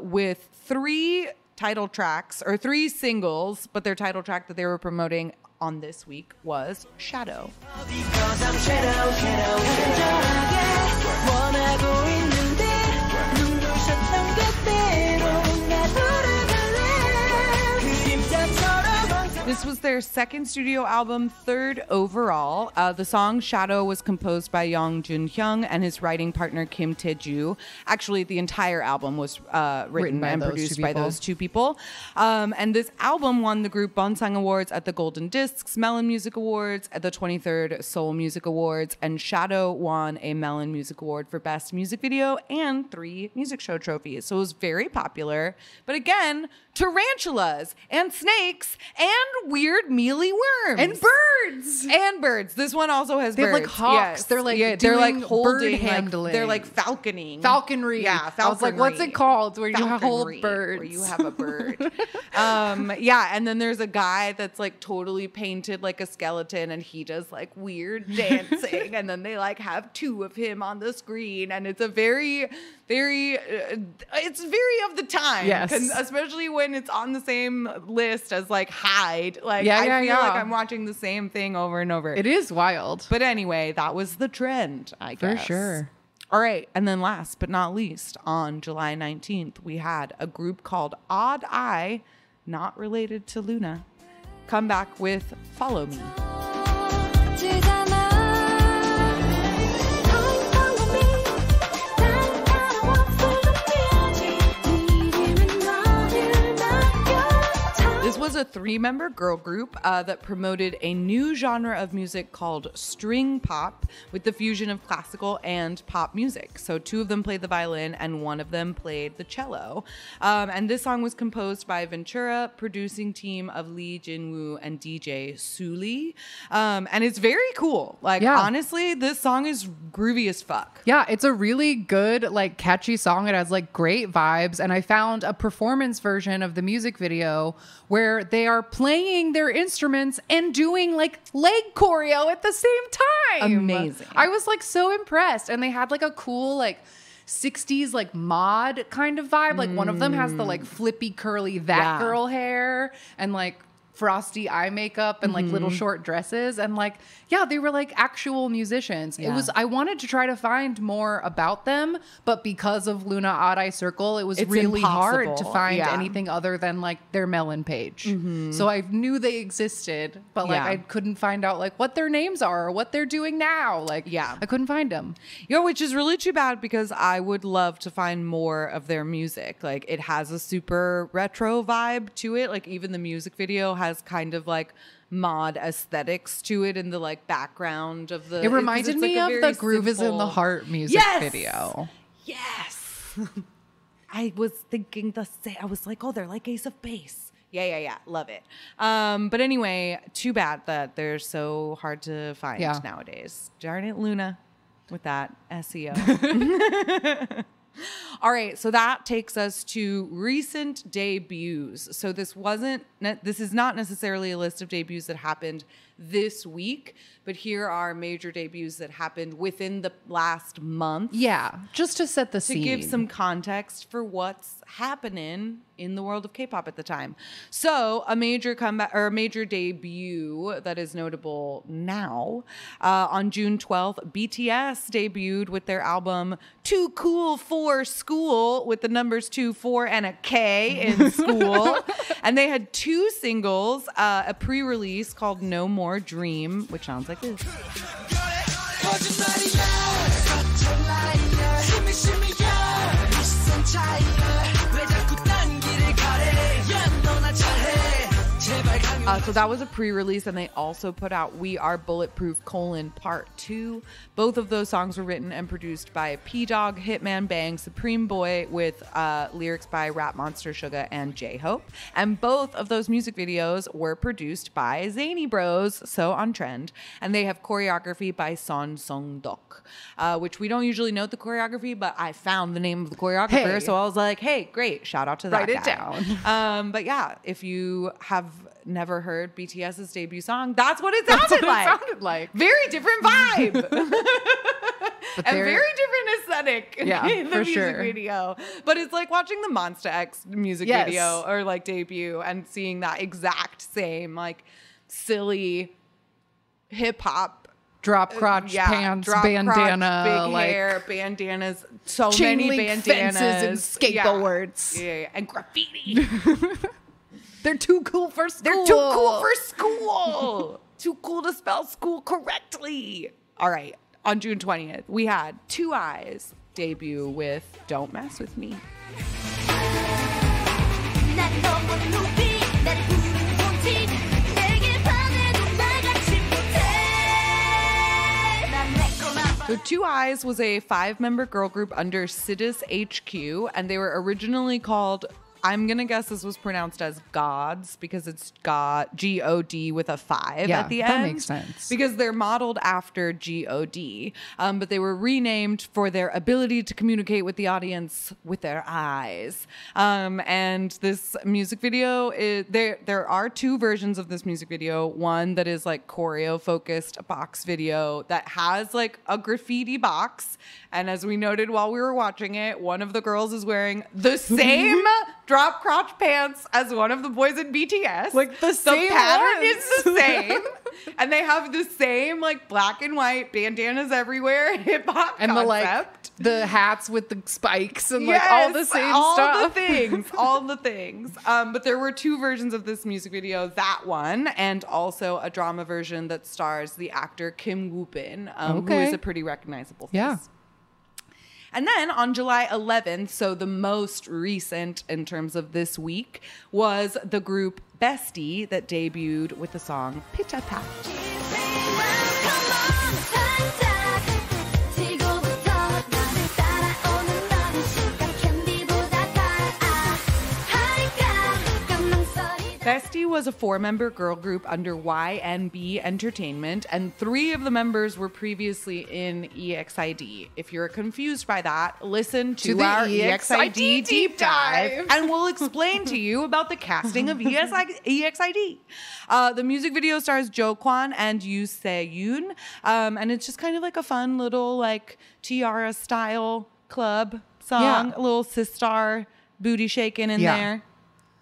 S2: with 3 title tracks, or 3 singles, but their title track that they were promoting on this week was Shadow.
S4: Because I'm shadow 원하고 있는데 눈부셨던 그대로 나 돌아갈래 그림자처럼
S2: This was their second studio album, third overall. The song Shadow was composed by Hyunjung and his writing partner Kim Tae-ju. Actually, the entire album was written
S1: by
S2: and
S1: those
S2: produced
S1: two
S2: by
S1: people.
S2: those two people. And this album won the group Bonsang Awards at the Golden Discs Melon Music Awards, at the 23rd Seoul Music Awards, and Shadow won a Melon Music Award for Best Music Video and 3 music show trophies. So it was very popular. But again, tarantulas and snakes and weird mealy worms
S1: And birds.
S2: and birds. This one also has
S1: They have,
S2: birds.
S1: like, hawks.
S2: Yes.
S1: They're, like,
S2: they're like
S1: doing
S2: holding,
S1: bird
S2: like,
S1: handling.
S2: they're like falconing,
S1: Falconry.
S2: Yeah,
S1: I was like, what's it called? Where you hold
S2: Falconry,
S1: birds.
S2: where you have a bird. Yeah, and then there's a guy that's like totally painted like a skeleton, and he does like weird dancing, and then they like have 2 of him on the screen, and it's a very, very, it's very of the time.
S1: Yes.
S2: Especially when it's on the same list as like Hyde. Like
S1: Yeah,
S2: I
S1: yeah,
S2: feel
S1: yeah.
S2: like I'm watching the same thing over and over.
S1: It is wild.
S2: But anyway, that was the trend, I
S1: For
S2: guess.
S1: sure.
S2: All right. And then last but not least, on July 19th, we had a group called Odai, not related to Luna, come back with Follow Me. This was a 3-member girl group that promoted a new genre of music called string pop with the fusion of classical and pop music. So 2 of them played the violin and 1 of them played the cello. And this song was composed by Ventura, producing team of Lee Jinwoo and DJ Suli. And it's very cool. Like,
S1: Yeah.
S2: honestly, this song is groovy as fuck.
S1: Yeah, it's a really good, like, catchy song. It has like great vibes. And I found a performance version of the music video where they are playing their instruments and doing like leg choreo at the same time.
S2: Amazing.
S1: I was like so impressed. And they had like a cool, like, 60s like mod kind of vibe. Like one of them has the like flippy curly
S2: Yeah.
S1: girl hair and like frosty eye makeup and like little short dresses, and like, yeah, they were like actual musicians.
S2: Yeah.
S1: I wanted to try to find more about them, but because of Luna Odai Circle, it was
S2: It's
S1: really hard to
S2: impossible.
S1: find
S2: Yeah.
S1: anything other than like their Melon page. So I knew they existed, but like
S2: Yeah.
S1: I couldn't find out like what their names are or what they're doing now. Like,
S2: Yeah.
S1: I couldn't find them.
S2: Yeah, which is really too bad because I would love to find more of their music. Like, it has a super retro vibe to it. Like, even the music video has kind of like mod aesthetics to it in the like background of the.
S1: It reminded
S2: it's, like,
S1: me
S2: a
S1: of
S2: very
S1: the Groove is in the
S2: simple-
S1: Heart music
S2: Yes!
S1: video.
S2: Yes. I was thinking the same. I was like, oh, they're like Ace of Base. Yeah. Love it. But anyway, too bad that they're so hard to find
S1: Yeah.
S2: nowadays. Darn it, Luna, with that SEO. All right, so that takes us to recent debuts. So this is not necessarily a list of debuts that happened this week, but here are major debuts that happened within the last month.
S1: Yeah, just to set the
S2: To
S1: scene.
S2: give some context for what's happening in the world of K-pop at the time. So a major comeback or a major debut that is notable now. On June 12th, BTS debuted with their album Too Cool for School, with the numbers 2, 4, and a K in school. And they had 2 singles, a pre-release called No More Dream, which sounds like this. So that was a pre-release, and they also put out We Are Bulletproof: Part 2. Both of those songs were written and produced by P-Dog, Hitman Bang, Supreme Boy, with lyrics by Rap Monster Suga and J-Hope. And both of those music videos were produced by Zany Bros, so on trend. And they have choreography by Son Song-dok, which we don't usually note the choreography, but I found the name of the choreographer,
S1: Hey.
S2: so I was like, hey, great, shout out to that
S1: Write it
S2: guy.
S1: down.
S2: But yeah, if you have never heard BTS's debut song, that's what it sounded
S1: That's what
S2: like.
S1: it sounded like.
S2: Very different vibe.
S1: But
S2: and
S1: they're-
S2: very different aesthetic
S1: Yeah,
S2: in the
S1: for
S2: music
S1: sure.
S2: video. But it's like watching the Monsta X music
S1: Yes.
S2: video or like debut and seeing that exact same like silly hip hop
S1: drop crotch pants,
S2: drop
S1: bandana,
S2: crotch, big
S1: like
S2: hair, bandanas, so
S1: chain
S2: many
S1: link
S2: bandanas,
S1: fences and skateboards.
S2: yeah, and graffiti.
S1: They're too cool for school.
S2: They're too cool for school. Too cool to spell school correctly. All right, on June 20th, we had Two Eyes debut with "Don't Mess with Me." So Two Eyes was a 5-member girl group under Sidus HQ, and they were originally called, I'm going to guess this was pronounced as Gods because it's God, G-O-D with a 5 at the end.
S1: That makes sense.
S2: Because they're modeled after G-O-D, but they were renamed for their ability to communicate with the audience with their eyes. And this music video, there are 2 versions of this music video. One that is like choreo-focused box video that has like a graffiti box. And as we noted while we were watching it, one of the girls is wearing the same drop crotch pants as one of the boys in BTS.
S1: Like the same
S2: pattern
S1: ones.
S2: is the same. And they have the same like black and white bandanas everywhere, hip hop
S1: and
S2: concept.
S1: the hats with the spikes and like all the same stuff.
S2: All the things. But there were 2 versions of this music video, that one, and also a drama version that stars the actor Kim Woo-bin, who is a pretty recognizable face.
S1: Yeah.
S2: And then on July 11th, so the most recent in terms of this week, was the group Bestie that debuted with the song Pitta Pat. Bestie was a 4-member girl group under YNB Entertainment, and 3 of the members were previously in EXID. If you're confused by that, listen to our EXID deep dive, and we'll explain to you about the casting of EXID. The music video stars Jo Kwon and Yoo Se-yoon, and it's just kind of like a fun little like Tiara style club song, a little sistar booty shaking in there.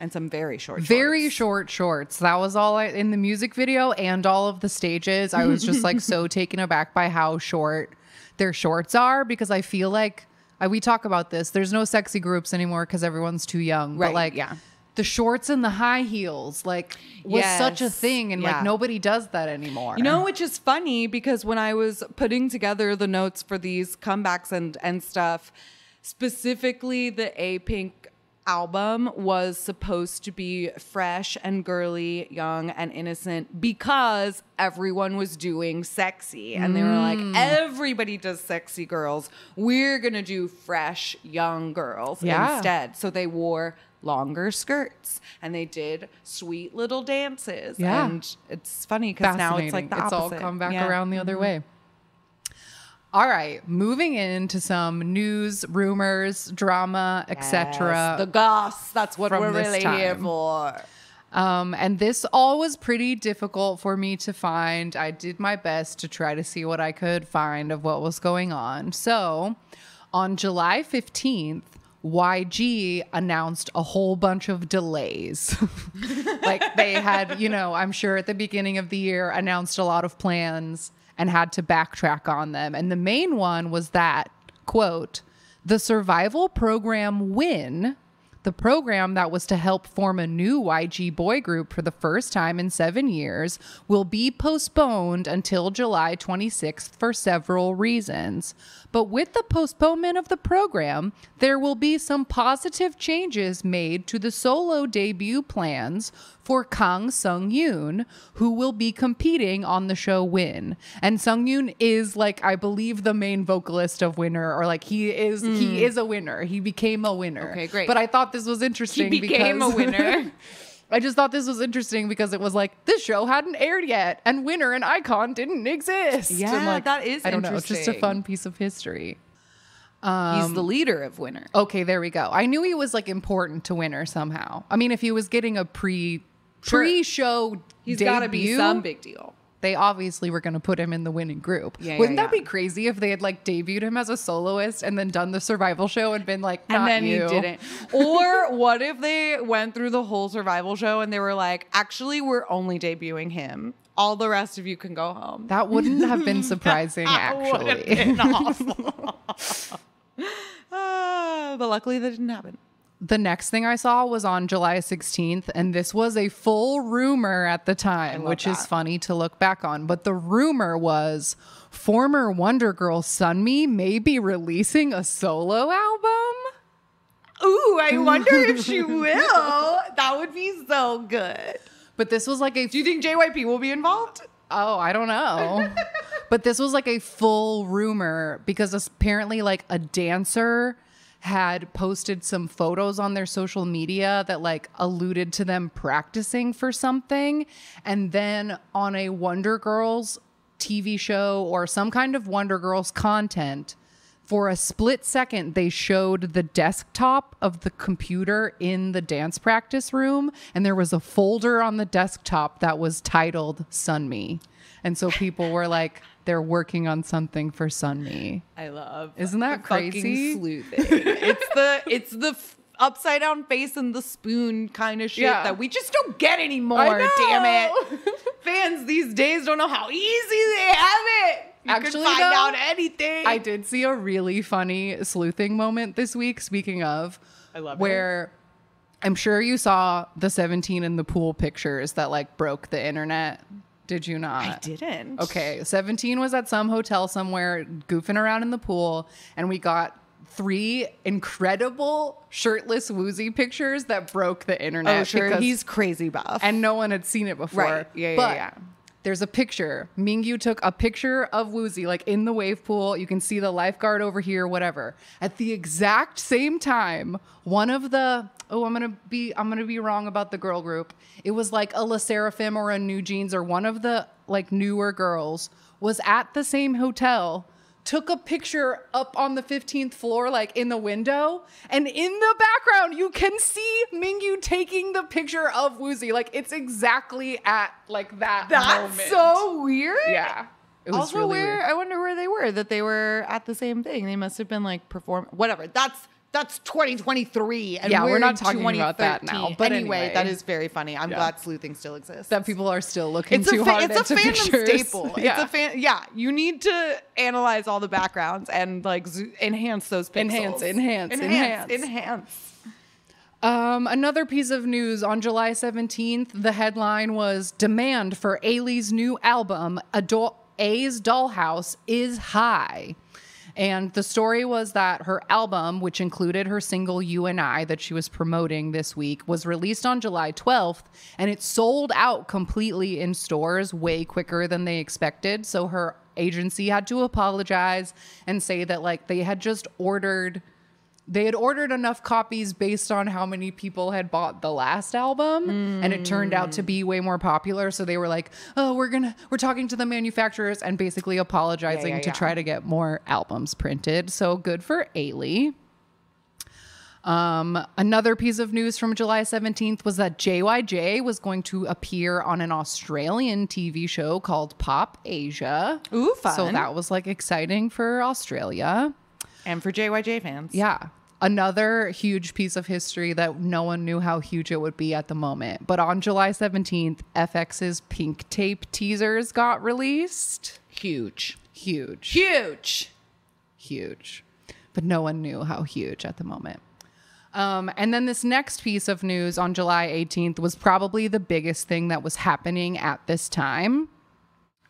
S2: And some very short
S1: shorts. That was all in the music video and all of the stages. I was just like so taken aback by how short their shorts are, because I feel like we talk about this. There's no sexy groups anymore because everyone's too young.
S2: Right,
S1: but like the shorts and the high heels like was such a thing, and like nobody does that anymore.
S2: You know, which is funny because when I was putting together the notes for these comebacks and stuff, specifically the A-Pink album was supposed to be fresh and girly, young and innocent because everyone was doing sexy. And they were like, everybody does sexy girls. We're going to do fresh, young girls instead. So they wore longer skirts and they did sweet little dances.
S1: Yeah.
S2: And it's funny because now it's like the opposite.
S1: It's all come back around the other way. All right, moving into some news, rumors, drama, etc.
S2: The goss, that's what we're really here for.
S1: And this all was pretty difficult for me to find. I did my best to try to see what I could find of what was going on. So on July 15th, YG announced a whole bunch of delays. Like they had, I'm sure at the beginning of the year announced a lot of plans and had to backtrack on them. And the main one was that, quote, the survival program WIN, the program that was to help form a new YG boy group for the first time in 7 years, will be postponed until July 26th for several reasons. But with the postponement of the program, there will be some positive changes made to the solo debut plans for Kang Sung-yoon, who will be competing on the show WIN. And Sung-yoon is like, I believe, the main vocalist of Winner, or like he is a winner. He became a winner.
S2: Okay, great.
S1: But I thought this was interesting.
S2: He became a winner.
S1: I just thought this was interesting because it was like, this show hadn't aired yet and Winner and Icon didn't exist.
S2: Yeah,
S1: and like,
S2: that is
S1: I don't know. It's just a
S2: interesting.
S1: fun piece of history.
S2: He's the leader of Winner.
S1: Okay, there we go. I knew he was like important to Winner somehow. I mean, if he was getting a pre-show
S2: He's
S1: got
S2: to be some big deal.
S1: they obviously were going to put him in the winning group.
S2: Yeah,
S1: Wouldn't
S2: yeah,
S1: that be crazy if they had like debuted him as a soloist and then done the survival show and been like, not
S2: and then
S1: you.
S2: he didn't. Or what if they went through the whole survival show and they were like, actually, we're only debuting him. All the rest of you can go home.
S1: That wouldn't have been surprising,
S2: That would have
S1: actually.
S2: been awful. But luckily that didn't happen.
S1: The next thing I saw was on July 16th, and this was a full rumor at the time, which is funny to look back on. But the rumor was former Wonder Girl Sunmi may be releasing a solo album.
S2: Ooh, I wonder if she will. That would be so good.
S1: But this was like a...
S2: Do you think JYP will be involved?
S1: Oh, I don't know. But this was like a full rumor because apparently like a dancer had posted some photos on their social media that like alluded to them practicing for something. And then on a Wonder Girls TV show or some kind of Wonder Girls content, for a split second, they showed the desktop of the computer in the dance practice room. And there was a folder on the desktop that was titled Sunmi. And so people were like, they're working on something for Sunmi.
S2: I love.
S1: Isn't that crazy?
S2: Sleuthing. it's the upside down face and the spoon kind of shit that we just don't get anymore. Damn it. Fans these days don't know how easy they have it. You can find out anything.
S1: I did see a really funny sleuthing moment this week, speaking of,
S2: I love
S1: where I'm sure you saw the 17 in the pool pictures that like broke the internet. Did you not?
S2: I didn't.
S1: Okay. 17 was at some hotel somewhere goofing around in the pool, and we got 3 incredible shirtless woozy pictures that broke the internet.
S2: Oh, sure. He's crazy buff.
S1: And no one had seen it before.
S2: Right. Yeah,
S1: but
S2: yeah.
S1: there's a picture. Mingyu took a picture of Woozy, like in the wave pool. You can see the lifeguard over here, whatever. At the exact same time, one of the I'm gonna be wrong about the girl group. It was like a La Seraphim or a New Jeans or one of the like newer girls was at the same hotel. Took a picture up on the 15th floor, like in the window. And in the background, you can see Mingyu taking the picture of Woozy. Like, it's exactly at, like, that moment.
S2: That's so weird.
S1: Yeah. It was
S2: Also,
S1: really weird.
S2: I wonder where they were, that they were at the same thing. They must have been, like, performing. Whatever. That's 2023. And
S1: Yeah, we're not
S2: in
S1: talking about that now,
S2: 2013.
S1: but
S2: anyway, that is very funny. I'm
S1: Yeah.
S2: glad sleuthing still exists.
S1: That people are still looking
S2: It's
S1: too hard
S2: it's
S1: into
S2: a fandom
S1: pictures.
S2: staple.
S1: Yeah.
S2: Yeah, you need to analyze all the backgrounds and like enhance those pixels. Enhance.
S1: Another piece of news on July 17th, the headline was demand for Ailee's new album, A's Dollhouse, is high. And the story was that her album, which included her single You and I that she was promoting this week, was released on July 12th, and it sold out completely in stores way quicker than they expected. So her agency had to apologize and say that like they had ordered enough copies based on how many people had bought the last album, and it turned out to be way more popular. So they were like, oh, we're talking to the manufacturers and basically apologizing to try to get more albums printed. So good for Ailee. Another piece of news from July 17th was that JYJ was going to appear on an Australian TV show called Pop Asia.
S2: Ooh, fun.
S1: So that was like exciting for Australia.
S2: And for JYJ fans.
S1: Yeah. Another huge piece of history that no one knew how huge it would be at the moment. But on July 17th, FX's Pink Tape teasers got released. Huge. But no one knew how huge at the moment. And then this next piece of news on July 18th was probably the biggest thing that was happening at this time.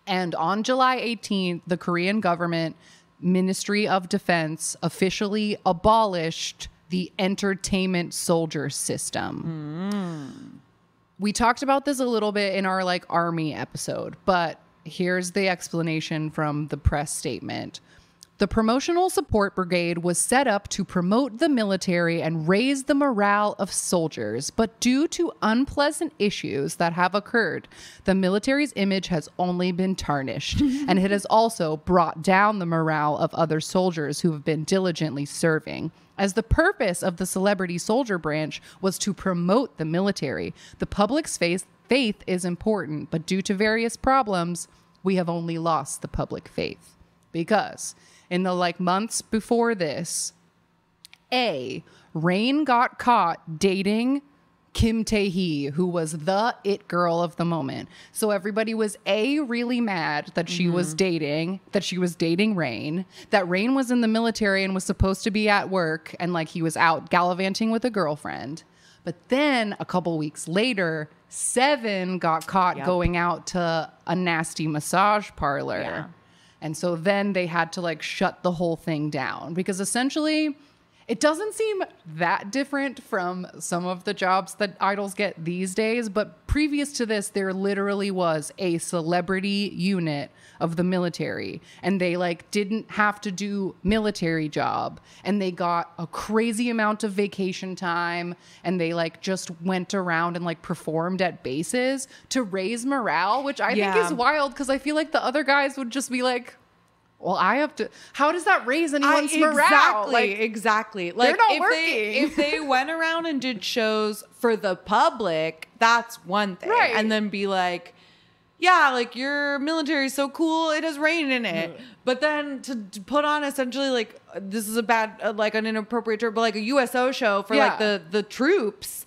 S1: And on July 18th, the Korean government Ministry of Defense officially abolished the entertainment soldier system. We talked about this a little bit in our like army episode, but here's the explanation from the press statement. The Promotional Support Brigade was set up to promote the military and raise the morale of soldiers, but due to unpleasant issues that have occurred, the military's image has only been tarnished, and it has also brought down the morale of other soldiers who have been diligently serving. As the purpose of the celebrity soldier branch was to promote the military, the public's faith is important, but due to various problems, we have only lost the public faith. Because in the like months before this, Rain got caught dating Kim Tae-hee, who was the it girl of the moment. So everybody was really mad that she was dating Rain, that Rain was in the military and was supposed to be at work and like he was out gallivanting with a girlfriend. But then a couple weeks later, Seven got caught going out to a nasty massage parlor.
S2: Yeah.
S1: And so then they had to like shut the whole thing down because essentially it doesn't seem that different from some of the jobs that idols get these days. But previous to this, there literally was a celebrity unit of the military and they like didn't have to do military job and they got a crazy amount of vacation time and they like just went around and like performed at bases to raise morale, which I think is wild because I feel like the other guys would just be like, well, I have to. How does that raise anyone's morale?
S2: Exactly. Like,
S1: they're not
S2: if
S1: working.
S2: If they went around and did shows for the public, that's one thing.
S1: Right.
S2: And then be like, yeah, like your military is so cool, it has rain in it. But then to put on essentially like this is a bad, like an inappropriate term, but like a USO show for like the troops,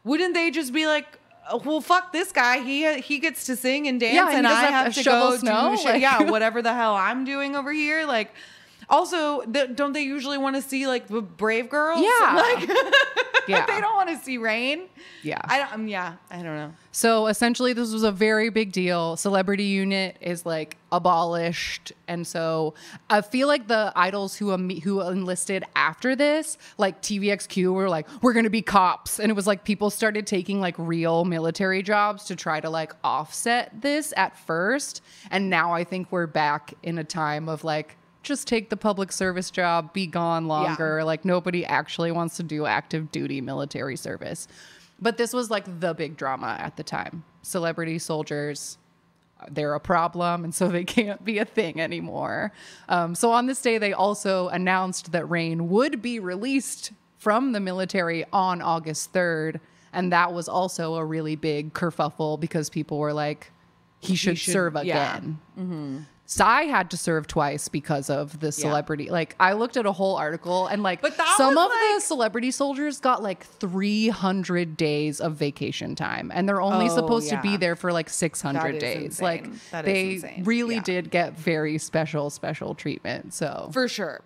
S2: wouldn't they just be like, well, fuck this guy. He gets to sing and dance, and I have to go
S1: snow.
S2: do shit. Whatever the hell I'm doing over here. Like, also, don't they usually want to see like the brave girls?
S1: Yeah,
S2: like,
S1: yeah.
S2: They don't want to see Rain.
S1: Yeah,
S2: I don't know.
S1: So essentially, this was a very big deal. Celebrity unit is like abolished, and so I feel like the idols who enlisted after this, like TVXQ, were like, we're gonna be cops, and it was like people started taking like real military jobs to try to like offset this at first, and now I think we're back in a time of like, just take the public service job, be gone longer. Yeah. Like nobody actually wants to do active duty military service. But this was like the big drama at the time. Celebrity soldiers, they're a problem, and so they can't be a thing anymore. So on this day, they also announced that Rain would be released from the military on August 3rd. And that was also a really big kerfuffle because people were like, he should serve again. Yeah. Mm-hmm. Psy had to serve twice because of the celebrity. Like I looked at a whole article and like some of the celebrity soldiers got like 300 days of vacation time and they're only supposed to be there for like 600 days. Insane. Like they really did get very special treatment. So
S2: for sure.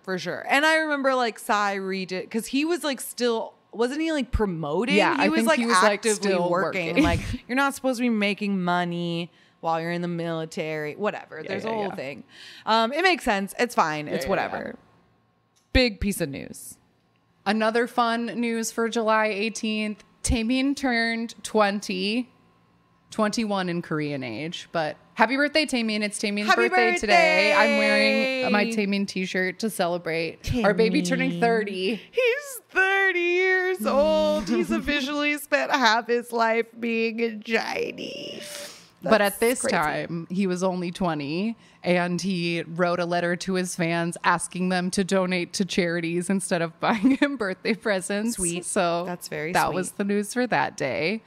S2: And I remember like Psy redid because he was like still. Wasn't he like promoting?
S1: Yeah,
S2: he was like actively
S1: still
S2: working. Like you're not supposed to be making money while you're in the military, whatever. There's a whole thing. It makes sense. It's fine. It's whatever. Big piece of news.
S1: Another fun news for July 18th. Taemin turned 21 in Korean age, but happy birthday, Taemin. It's Taemin's birthday today. I'm wearing my Taemin t-shirt to celebrate our baby turning 30.
S2: He's 30 years old. He's officially spent half his life being a Chinese.
S1: But at this time, he was only 20, and he wrote a letter to his fans asking them to donate to charities instead of buying him birthday presents.
S2: Sweet.
S1: So
S2: that's very
S1: that
S2: sweet.
S1: Was the news for that day.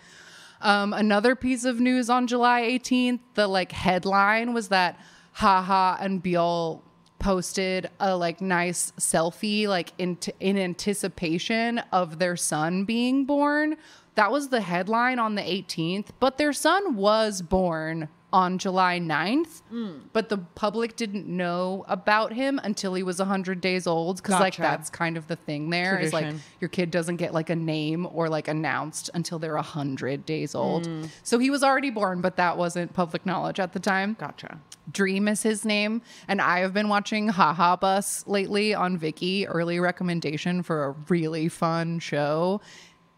S1: Another piece of news on July 18th, the like headline was that Haha and Byul posted a like nice selfie like in anticipation of their son being born. That was the headline on the 18th, but their son was born on July 9th, but the public didn't know about him until he was 100 days old because like that's kind of the thing there is like your kid doesn't get like a name or like announced until they're 100 days old. So he was already born, but that wasn't public knowledge at the time.
S2: Gotcha.
S1: Dream is his name, and I have been watching Haha Bus lately on VIXX, early recommendation for a really fun show.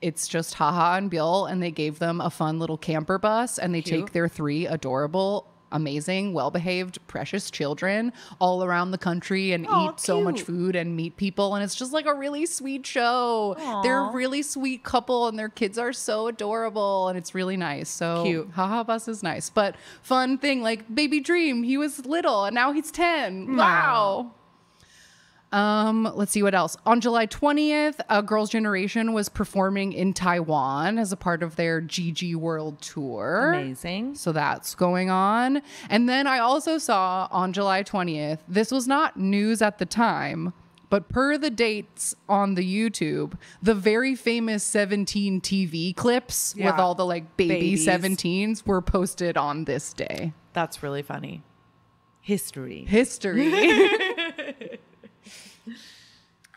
S1: It's just Haha and Byul, and they gave them a fun little camper bus, and they take their 3 adorable, amazing, well-behaved, precious children all around the country and eat so much food and meet people, and it's just like a really sweet show. Aww. They're a really sweet couple, and their kids are so adorable, and it's really nice. So cute. Haha Bus is nice, but fun thing, like Baby Dream, he was little, and now he's 10. Wow. Let's see what else. On July 20th, Girls' Generation was performing in Taiwan as a part of their GG World Tour.
S2: Amazing.
S1: So that's going on. And then I also saw on July 20th, this was not news at the time, but per the dates on the YouTube, the very famous 17 TV clips with all the like baby
S2: Babies.
S1: 17s were posted on this day.
S2: That's really funny. History.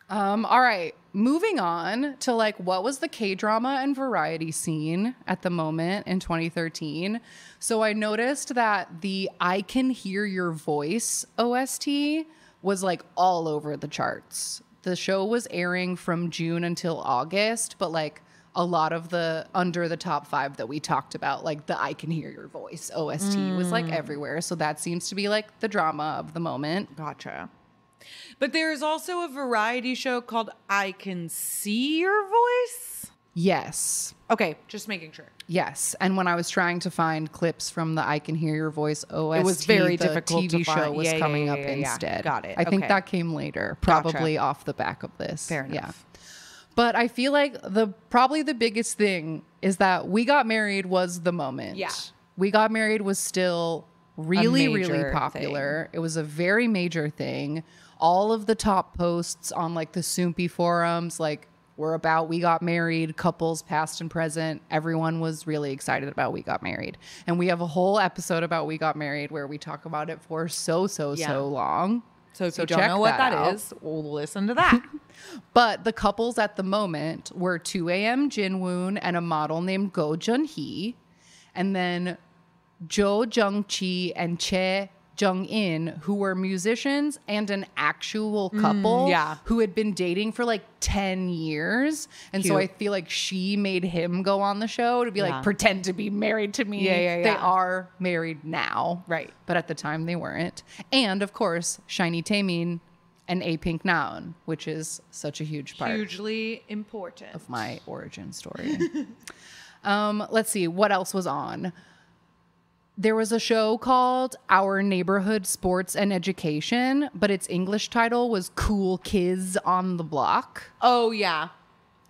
S1: All right, moving on to like what was the K-drama and variety scene at the moment in 2013. So I noticed that the I Can Hear Your Voice OST was like all over the charts. The show was airing from June until August, but like a lot of the under the top 5 that we talked about, like the I Can Hear Your Voice OST was like everywhere. So that seems to be like the drama of the moment.
S2: Gotcha. But there's also a variety show called I Can See Your Voice.
S1: Yes.
S2: Okay, just making sure.
S1: Yes. And when I was trying to find clips from the I Can Hear Your Voice OST,
S2: It was very
S1: the
S2: difficult
S1: TV
S2: to
S1: show
S2: find.
S1: was
S2: Yeah,
S1: coming
S2: yeah,
S1: up
S2: yeah, yeah.
S1: instead.
S2: Got it.
S1: I think
S2: Okay.
S1: that came later,
S2: Gotcha.
S1: probably off the back of this.
S2: Fair enough.
S1: Yeah. But I feel like probably the biggest thing is that We Got Married was the moment.
S2: Yeah.
S1: We Got Married was still really, really
S2: major
S1: popular. It was a very major thing. All of the top posts on like the Sunmi forums, like were about We Got Married, couples past and present. Everyone was really excited about We Got Married. And we have a whole episode about We Got Married where we talk about it for so long.
S2: So if you don't
S1: check
S2: know what that
S1: out.
S2: is, we'll listen to that.
S1: But the couples at the moment were 2AM Jinwoon and a model named Go Jun-hee. And then Jo Jung-chi and Che Jung-in, who were musicians and an actual couple who had been dating for like 10 years. And so I feel like she made him go on the show to be like, pretend to be married to me.
S2: Yeah.
S1: They are married now.
S2: Right.
S1: But at the time they weren't. And of course, Shiny Taemin and A Pink Naeun, which is such a huge part
S2: Hugely important.
S1: of my origin story. Let's see, what else was on? There was a show called Our Neighborhood Sports and Education, but its English title was Cool Kids on the Block.
S2: Oh, yeah.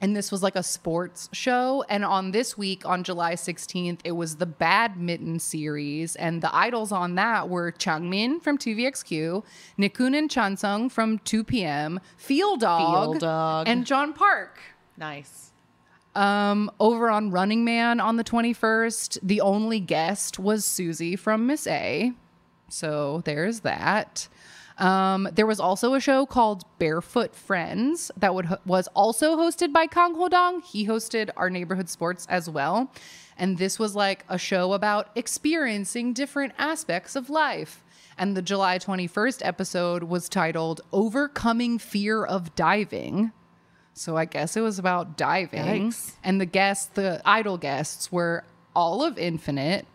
S1: And this was like a sports show. And on this week, on July 16th, it was the badminton series. And the idols on that were Changmin from 2VXQ, Nikun and Chansung from 2PM, Feel Dog, and John Park.
S2: Nice.
S1: Over on Running Man on the 21st, the only guest was Susie from Miss A. So there's that. There was also a show called Barefoot Friends that was also hosted by Kang Ho-dong. He hosted Our Neighborhood Sports as well. And this was like a show about experiencing different aspects of life. And the July 21st episode was titled Overcoming Fear of Diving. So I guess it was about diving.
S2: Yikes.
S1: And the idol guests were Olive Infinite,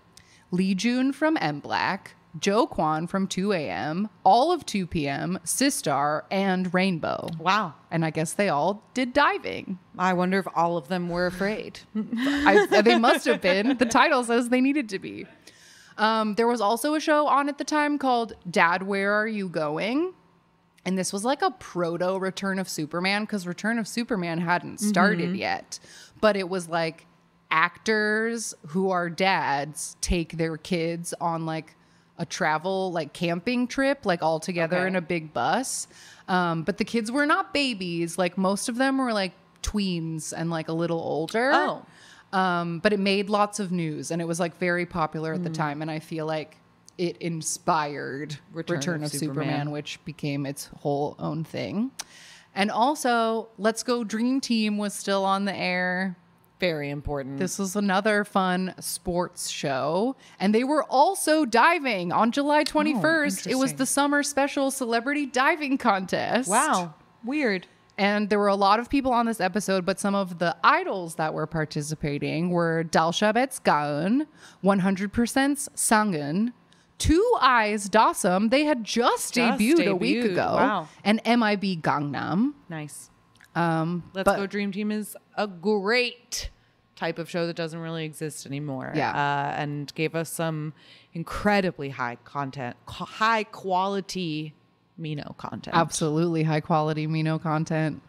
S1: Lee Jun from M Black, Jo Kwon from 2AM, all of 2PM, Sistar, and Rainbow.
S2: Wow.
S1: And I guess they all did diving.
S2: I wonder if all of them were afraid.
S1: They must have been. The title says they needed to be. There was also a show on at the time called Dad, Where Are You Going? And this was like a proto Return of Superman because Return of Superman hadn't started yet. But it was like actors who are dads take their kids on like a travel, like camping trip, like all together in a big bus. But the kids were not babies. Like most of them were like tweens and like a little older. But it made lots of news and it was like very popular at the time. And I feel like it inspired Return of Superman, which became its whole own thing. And also, Let's Go Dream Team was still on the air.
S2: Very important.
S1: This was another fun sports show. And they were also diving on July 21st. It was the summer special celebrity diving contest.
S2: Wow. Weird.
S1: And there were a lot of people on this episode, but some of the idols that were participating were Dalshabet's Gaon, 100%'s Sangun, Two Eyes Dawsum, they had just debuted a week ago.
S2: Wow.
S1: And MIB Gangnam.
S2: Nice. Let's Go Dream Team is a great type of show that doesn't really exist anymore.
S1: Yeah.
S2: And gave us some incredibly high quality Mino content.
S1: Absolutely high quality Mino content.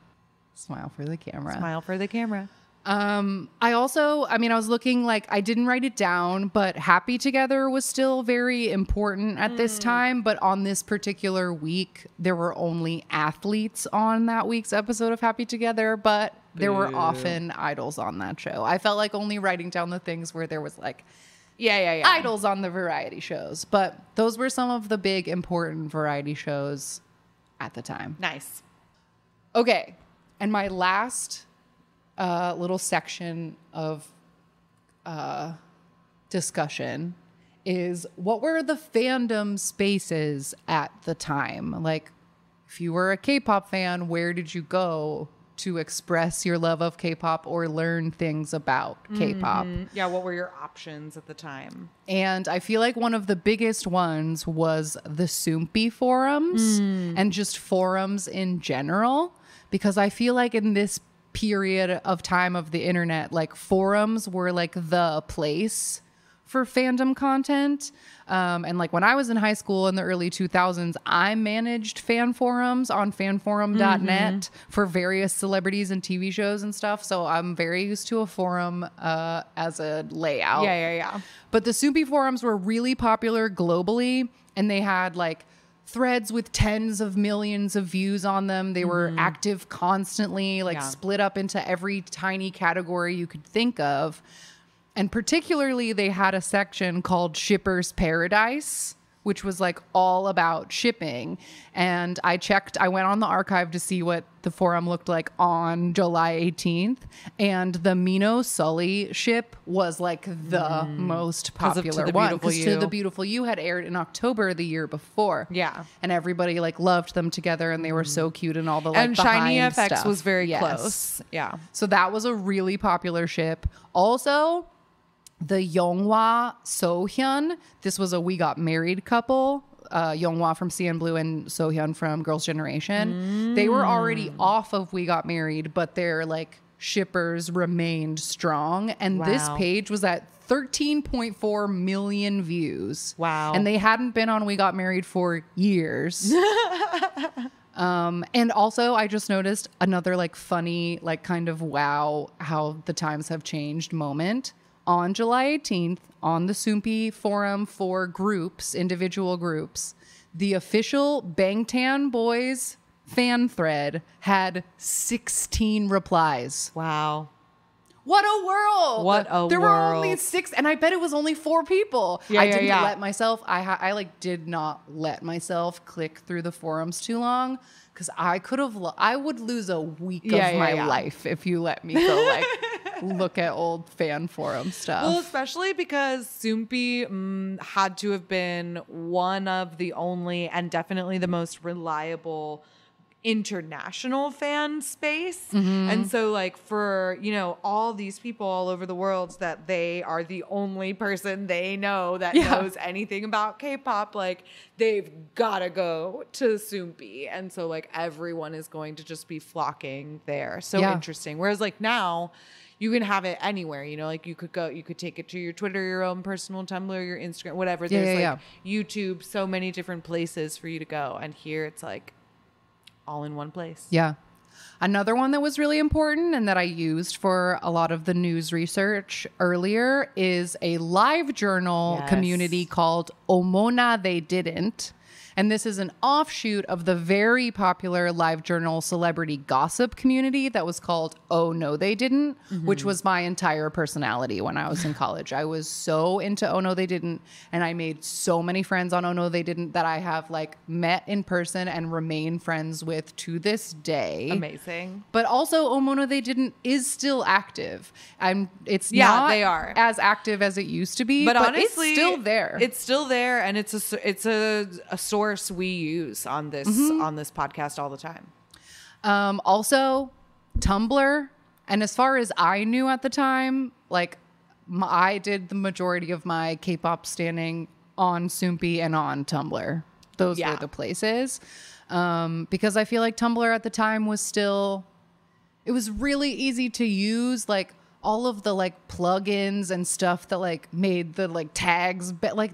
S1: Smile for the camera.
S2: Smile for the camera.
S1: I was looking, like, I didn't write it down, but Happy Together was still very important at this time. But on this particular week, there were only athletes on that week's episode of Happy Together, but there were often idols on that show. I felt like only writing down the things where there was like, idols on the variety shows. But those were some of the big important variety shows at the time.
S2: Nice.
S1: Okay. And my last little section of discussion is, what were the fandom spaces at the time? Like, if you were a K-pop fan, where did you go to express your love of K-pop or learn things about K-pop?
S2: Yeah, what were your options at the time?
S1: And I feel like one of the biggest ones was the Sunmi forums and just forums in general, because I feel like in this period of time of the internet, like, forums were like the place for fandom content. And like, when I was in high school in the early 2000s, I managed fan forums on fanforum.net for various celebrities and TV shows and stuff. So I'm very used to a forum as a layout.
S2: Yeah.
S1: But the Sunmi forums were really popular globally, and they had like threads with tens of millions of views on them. They were active constantly, like split up into every tiny category you could think of. And particularly, they had a section called Shippers Paradise, which was like all about shipping. And I went on the archive to see what the forum looked like on July 18th. And the Mino Sully ship was like the most popular one. Because To the Beautiful You had aired in October the year before.
S2: Yeah.
S1: And everybody like loved them together, and they were so cute, and all the like
S2: and Shiny
S1: behind
S2: FX
S1: stuff.
S2: was very close. Yeah.
S1: So that was a really popular ship. Also, the Younghwa Sohyun. This was a We Got Married couple. Younghwa from CN Blue and Sohyun from Girls' Generation. They were already off of We Got Married, but their like shippers remained strong. And this page was at 13.4 million views.
S2: Wow.
S1: And they hadn't been on We Got Married for years. And also, I just noticed another like funny, like kind of wow, how the times have changed moment. On July 18th, on the Sunmi forum for groups, individual groups, the official Bangtan Boys fan thread had 16 replies.
S2: Wow.
S1: What a world!
S2: What a
S1: There
S2: world.
S1: were only 6, and I bet it was only 4 people. I didn't let myself. I like did not let myself click through the forums too long, because I could have. I would lose a week of my life if you let me go like look at old fan forum stuff.
S2: Well, especially because Sunmi had to have been one of the only and definitely the most reliable international fan space. And so like, for, you know, all these people all over the world that they are the only person they know that knows anything about K-pop, like, they've gotta go to Sunmi. And so like, everyone is going to just be flocking there. So interesting. Whereas like now, you can have it anywhere, you know, like you could take it to your Twitter, your own personal Tumblr, your Instagram, whatever. There's YouTube, so many different places for you to go. And here it's like all in one place.
S1: Yeah. Another one that was really important and that I used for a lot of the news research earlier is a live journal community called Omona They Didn't. And this is an offshoot of the very popular live journal celebrity gossip community that was called Oh No They Didn't, which was my entire personality when I was in college. I was so into Oh No They Didn't, and I made so many friends on Oh No They Didn't that I have like met in person and remain friends with to this day.
S2: Amazing.
S1: But also Oh No They Didn't is still active. It's
S2: they are
S1: as active as it used to be,
S2: but
S1: honestly, it's still there.
S2: It's still there, and it's a source we use on this podcast all the time.
S1: Also Tumblr, and as far as I knew at the time, like I did the majority of my K-pop standing on Sunmi and on Tumblr. Those were the places, because I feel like Tumblr at the time was still, it was really easy to use, like all of the like plugins and stuff that like made the like tags, but like,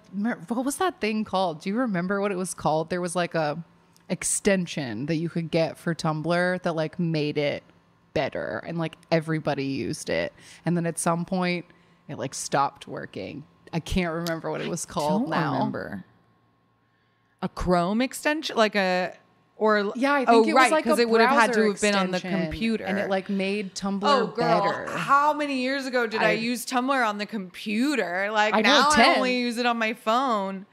S1: what was that thing called? Do you remember what it was called? There was like a extension that you could get for Tumblr that like made it better, and like everybody used it. And then at some point it like stopped working. I can't remember what it was called
S2: Don't
S1: now.
S2: remember. A Chrome extension, like a or
S1: Yeah, I think it was like
S2: because
S1: a
S2: it would have had to
S1: browser
S2: have been on the
S1: extension,
S2: computer,
S1: and it like made Tumblr
S2: Oh, girl,
S1: better.
S2: how many years ago did I use Tumblr on the computer? Like
S1: I know,
S2: now I
S1: 10.
S2: only use it on my phone.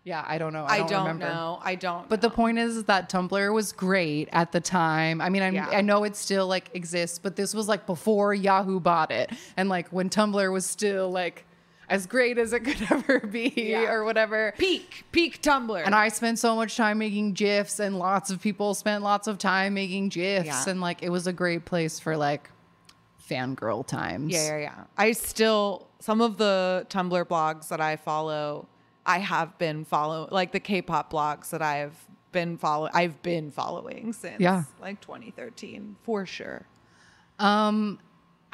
S1: Yeah, I don't know.
S2: I
S1: don't
S2: don't
S1: remember.
S2: know. I don't.
S1: But the point is that Tumblr was great at the time. I mean, I know it still like exists, but this was like before Yahoo bought it, and like when Tumblr was still like as great as it could ever be, or whatever.
S2: peak Tumblr.
S1: And I spent so much time making GIFs, and lots of people spent lots of time making GIFs, and like it was a great place for like fangirl times.
S2: Yeah. I still, some of the Tumblr blogs that I follow, I have been following, like the K-pop blogs that I've been following since like 2013 for sure.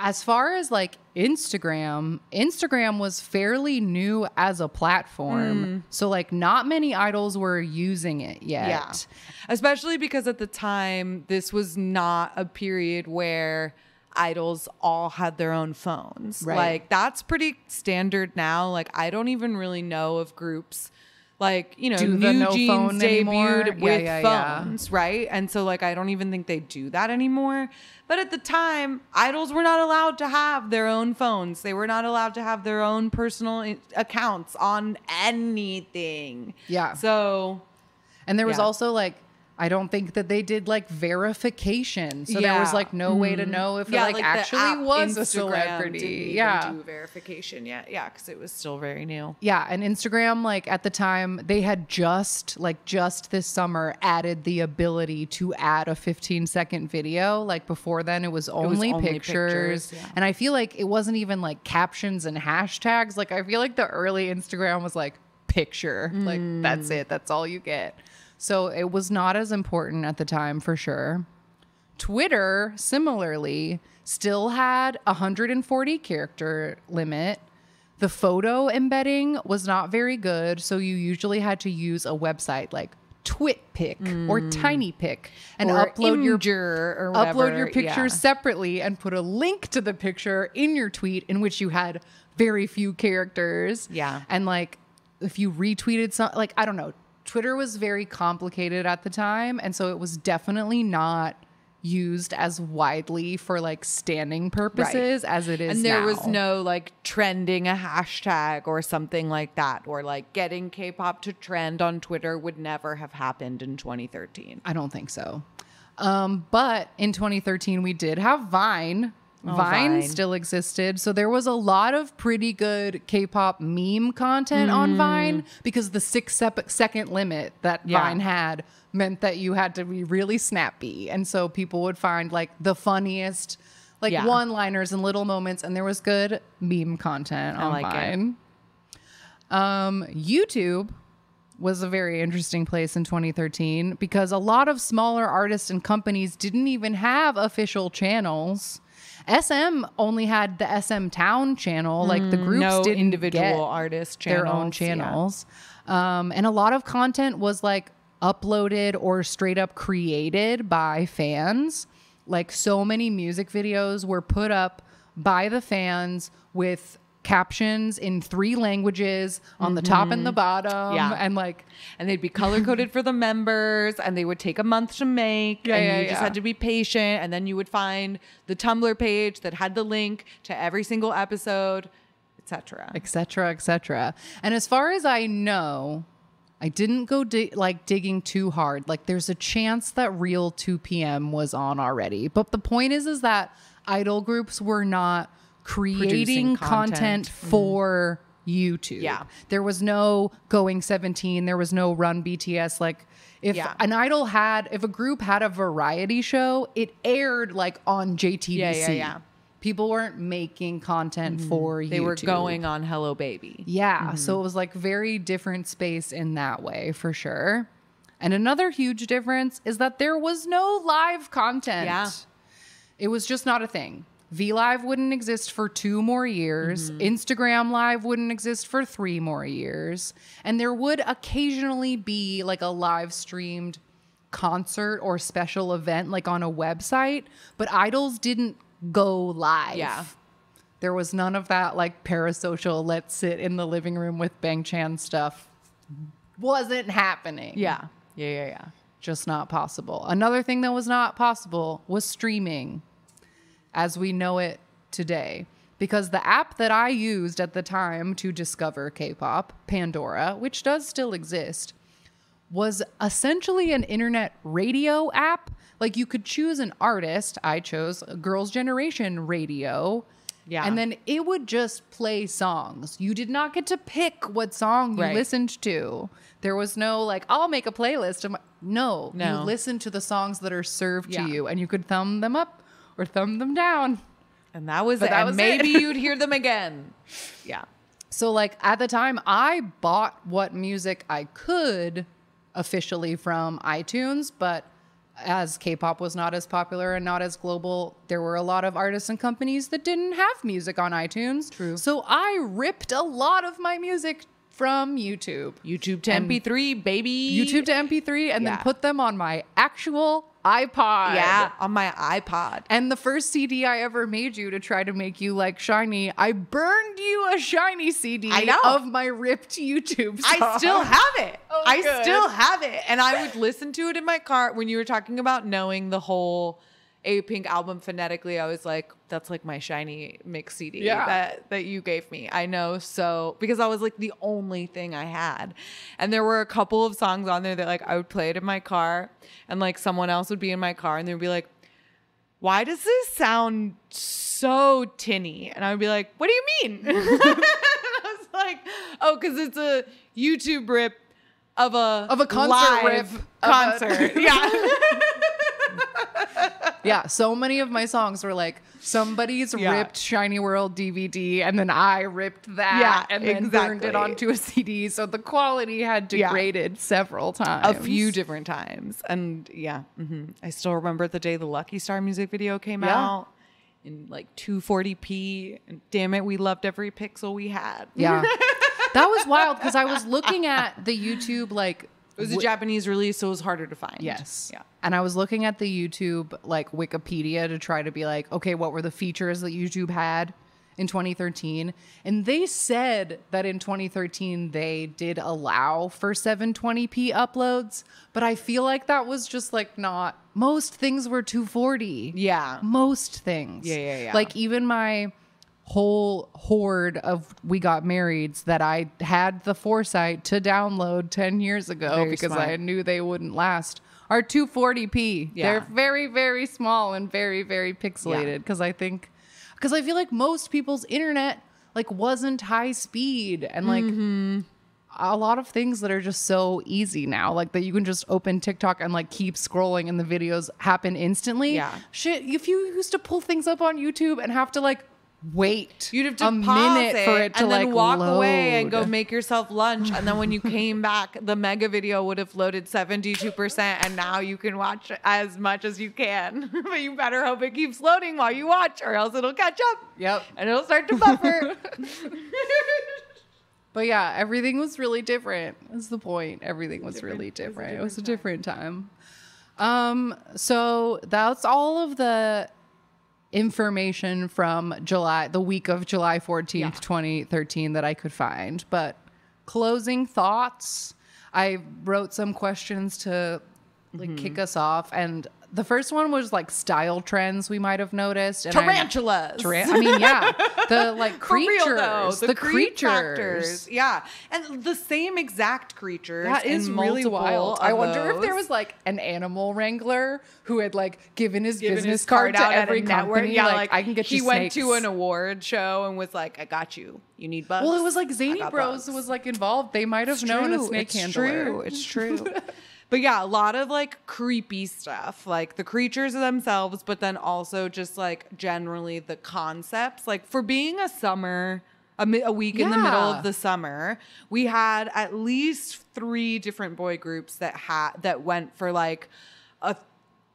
S1: As far as like Instagram was fairly new as a platform. So like not many idols were using it yet.
S2: Yeah. Especially because at the time, this was not a period where idols all had their own phones.
S1: Right.
S2: Like that's pretty standard now. Like I don't even really know of groups like, you know,
S1: Do the
S2: New
S1: no
S2: Jeans
S1: phone anymore?
S2: debuted with phones, right? And so like I don't even think they do that anymore. But at the time, idols were not allowed to have their own phones. They were not allowed to have their own personal accounts on anything.
S1: Yeah.
S2: So,
S1: and there was also like, I don't think that they did like verification. So there was like no way to know if it like actually was a celebrity.
S2: Didn't do verification yet. Yeah, because it was still very new.
S1: Yeah, and Instagram, like at the time, they had just this summer added the ability to add a 15-second video. Like before then, it was only pictures.
S2: Yeah.
S1: And I feel like it wasn't even like captions and hashtags. Like I feel like the early Instagram was like picture. Like that's it. That's all you get. So it was not as important at the time for sure. Twitter, similarly, still had 140 character limit. The photo embedding was not very good, so you usually had to use a website like TwitPic or TinyPic and upload your pictures separately and put a link to the picture in your tweet in which you had very few characters.
S2: Yeah.
S1: And like if you retweeted some, like I don't know, Twitter was very complicated at the time, and so it was definitely not used as widely for like standing purposes as it is now.
S2: And there was no like trending a hashtag or something like that, or like getting K-pop to trend on Twitter would never have happened in 2013.
S1: I don't think so. But in 2013, we did have Vine. Vine still existed. So there was a lot of pretty good K-pop meme content on Vine because the 6-second limit that Vine had meant that you had to be really snappy. And so people would find like the funniest like one-liners and little moments, and there was good meme content on Vine. YouTube was a very interesting place in 2013 because a lot of smaller artists and companies didn't even have official channels. SM only had the SM Town channel. Like the groups didn't
S2: individual
S1: get
S2: artist channels,
S1: their own channels. And a lot of content was like uploaded or straight up created by fans. Like so many music videos were put up by the fans with captions in 3 languages on the top and the bottom.
S2: And they'd be color coded for the members, and they would take a month to make. And you just had to be patient. And then you would find the Tumblr page that had the link to every single episode, etc.
S1: etc. And as far as I know, I didn't go digging too hard. Like there's a chance that Real 2 PM was on already. But the point is that idol groups were not creating content for YouTube.
S2: Yeah.
S1: There was no Going 17. There was no Run BTS. Like if if a group had a variety show, it aired like on JTBC. People weren't making content for YouTube.
S2: They were going on Hello Baby.
S1: Yeah. So it was like very different space in that way for sure. And another huge difference is that there was no live content.
S2: Yeah.
S1: It was just not a thing. VLive wouldn't exist for 2 more years. Instagram Live wouldn't exist for 3 more years. And there would occasionally be like a live streamed concert or special event like on a website, but idols didn't go live.
S2: Yeah.
S1: There was none of that like parasocial, let's sit in the living room with Bang Chan stuff. Wasn't happening.
S2: Yeah. Yeah.
S1: Just not possible. Another thing that was not possible was streaming as we know it today. Because the app that I used at the time to discover K-pop, Pandora, which does still exist, was essentially an internet radio app. Like you could choose an artist. I chose Girls' Generation Radio.
S2: Yeah.
S1: And then it would just play songs. You did not get to pick what song you listened to. There was no like, I'll make a playlist. No. You listened to the songs that are served to you, and you could thumb them up or thumb them down.
S2: And that was it. And maybe you'd hear them again. Yeah.
S1: So like at the time, I bought what music I could officially from iTunes, but as K-pop was not as popular and not as global, there were a lot of artists and companies that didn't have music on iTunes.
S2: True.
S1: So I ripped a lot of my music from YouTube.
S2: YouTube to MP3, baby.
S1: YouTube to MP3 and then put them on my actual iPod.
S2: Yeah, on my iPod.
S1: And the first CD I ever made you to try to make you like Shiny, I burned you a Shiny CD of my ripped YouTube song.
S2: I still have it.
S1: Oh,
S2: I
S1: good.
S2: still have it. And I would listen to it in my car. When you were talking about knowing the whole A-Pink album phonetically, I was like, that's like my Shiny mix CD that you gave me. I know. So because I was like the only thing I had. And there were a couple of songs on there that like I would play it in my car, and like someone else would be in my car and they'd be like, why does this sound so tinny? And I would be like, what do you mean? And I was like, oh, because it's a YouTube rip of a
S1: concert
S2: live
S1: rip
S2: concert. Yeah.
S1: Yeah, so many of my songs were like somebody's ripped Shiny World DVD, and then I ripped that and then burned it onto a CD. So the quality had degraded several times.
S2: A few different times. And I still remember the day the Lucky Star music video came out in like 240p. And damn it, we loved every pixel we had.
S1: Yeah. That was wild because I was looking at the YouTube like
S2: it was a Japanese release, so it was harder to find.
S1: Yes.
S2: Yeah.
S1: And I was looking at the YouTube like Wikipedia to try to be like, okay, what were the features that YouTube had in 2013? And they said that in 2013 they did allow for 720p uploads, but I feel like that was just like not, most things were 240.
S2: Yeah.
S1: Most things.
S2: Yeah.
S1: Like even my whole horde of We Got Marrieds that I had the foresight to download 10 years ago because I knew they wouldn't last are 240p.
S2: Yeah.
S1: They're very, very small and very, very pixelated because I feel like most people's internet like wasn't high speed and like a lot of things that are just so easy now, like that you can just open TikTok and like keep scrolling and the videos happen instantly.
S2: Yeah.
S1: Shit, if you used to pull things up on YouTube and have to like wait
S2: you'd have to
S1: a
S2: pause
S1: minute for it to
S2: and then
S1: like
S2: walk
S1: load.
S2: away and go make yourself lunch, and then when you came back the mega video would have loaded 72%, and now you can watch as much as you can. But you better hope it keeps loading while you watch, or else it'll catch up.
S1: Yep.
S2: And it'll start to buffer.
S1: But yeah, everything was really different. That's the point. Everything was really different. It was a different time. So that's all of the information from the week of July 14th, 2013 that I could find. But closing thoughts, I wrote some questions to like kick us off, and the first one was like style trends we might have noticed. And
S2: Tarantulas.
S1: I mean, yeah, the like creatures,
S2: For real, though,
S1: the
S2: creep
S1: creatures.
S2: factors. Yeah, and the same exact creatures.
S1: That is
S2: in
S1: really wild.
S2: multiple
S1: I
S2: of
S1: wonder if there
S2: those.
S1: was like an animal wrangler who had like given his business card to
S2: out at
S1: every
S2: a network.
S1: company.
S2: Yeah,
S1: like I can get you
S2: He went
S1: snakes.
S2: to an award show and was like, "I got you. You need bugs."
S1: Well, it was like
S2: I
S1: Zany
S2: got
S1: Bros
S2: bugs.
S1: was like involved. They might have known a snake handler.
S2: It's true. But yeah, a lot of like creepy stuff, like the creatures themselves, but then also just like generally the concepts. Like for being a week in the middle of the summer, we had at least 3 different boy groups that went for like a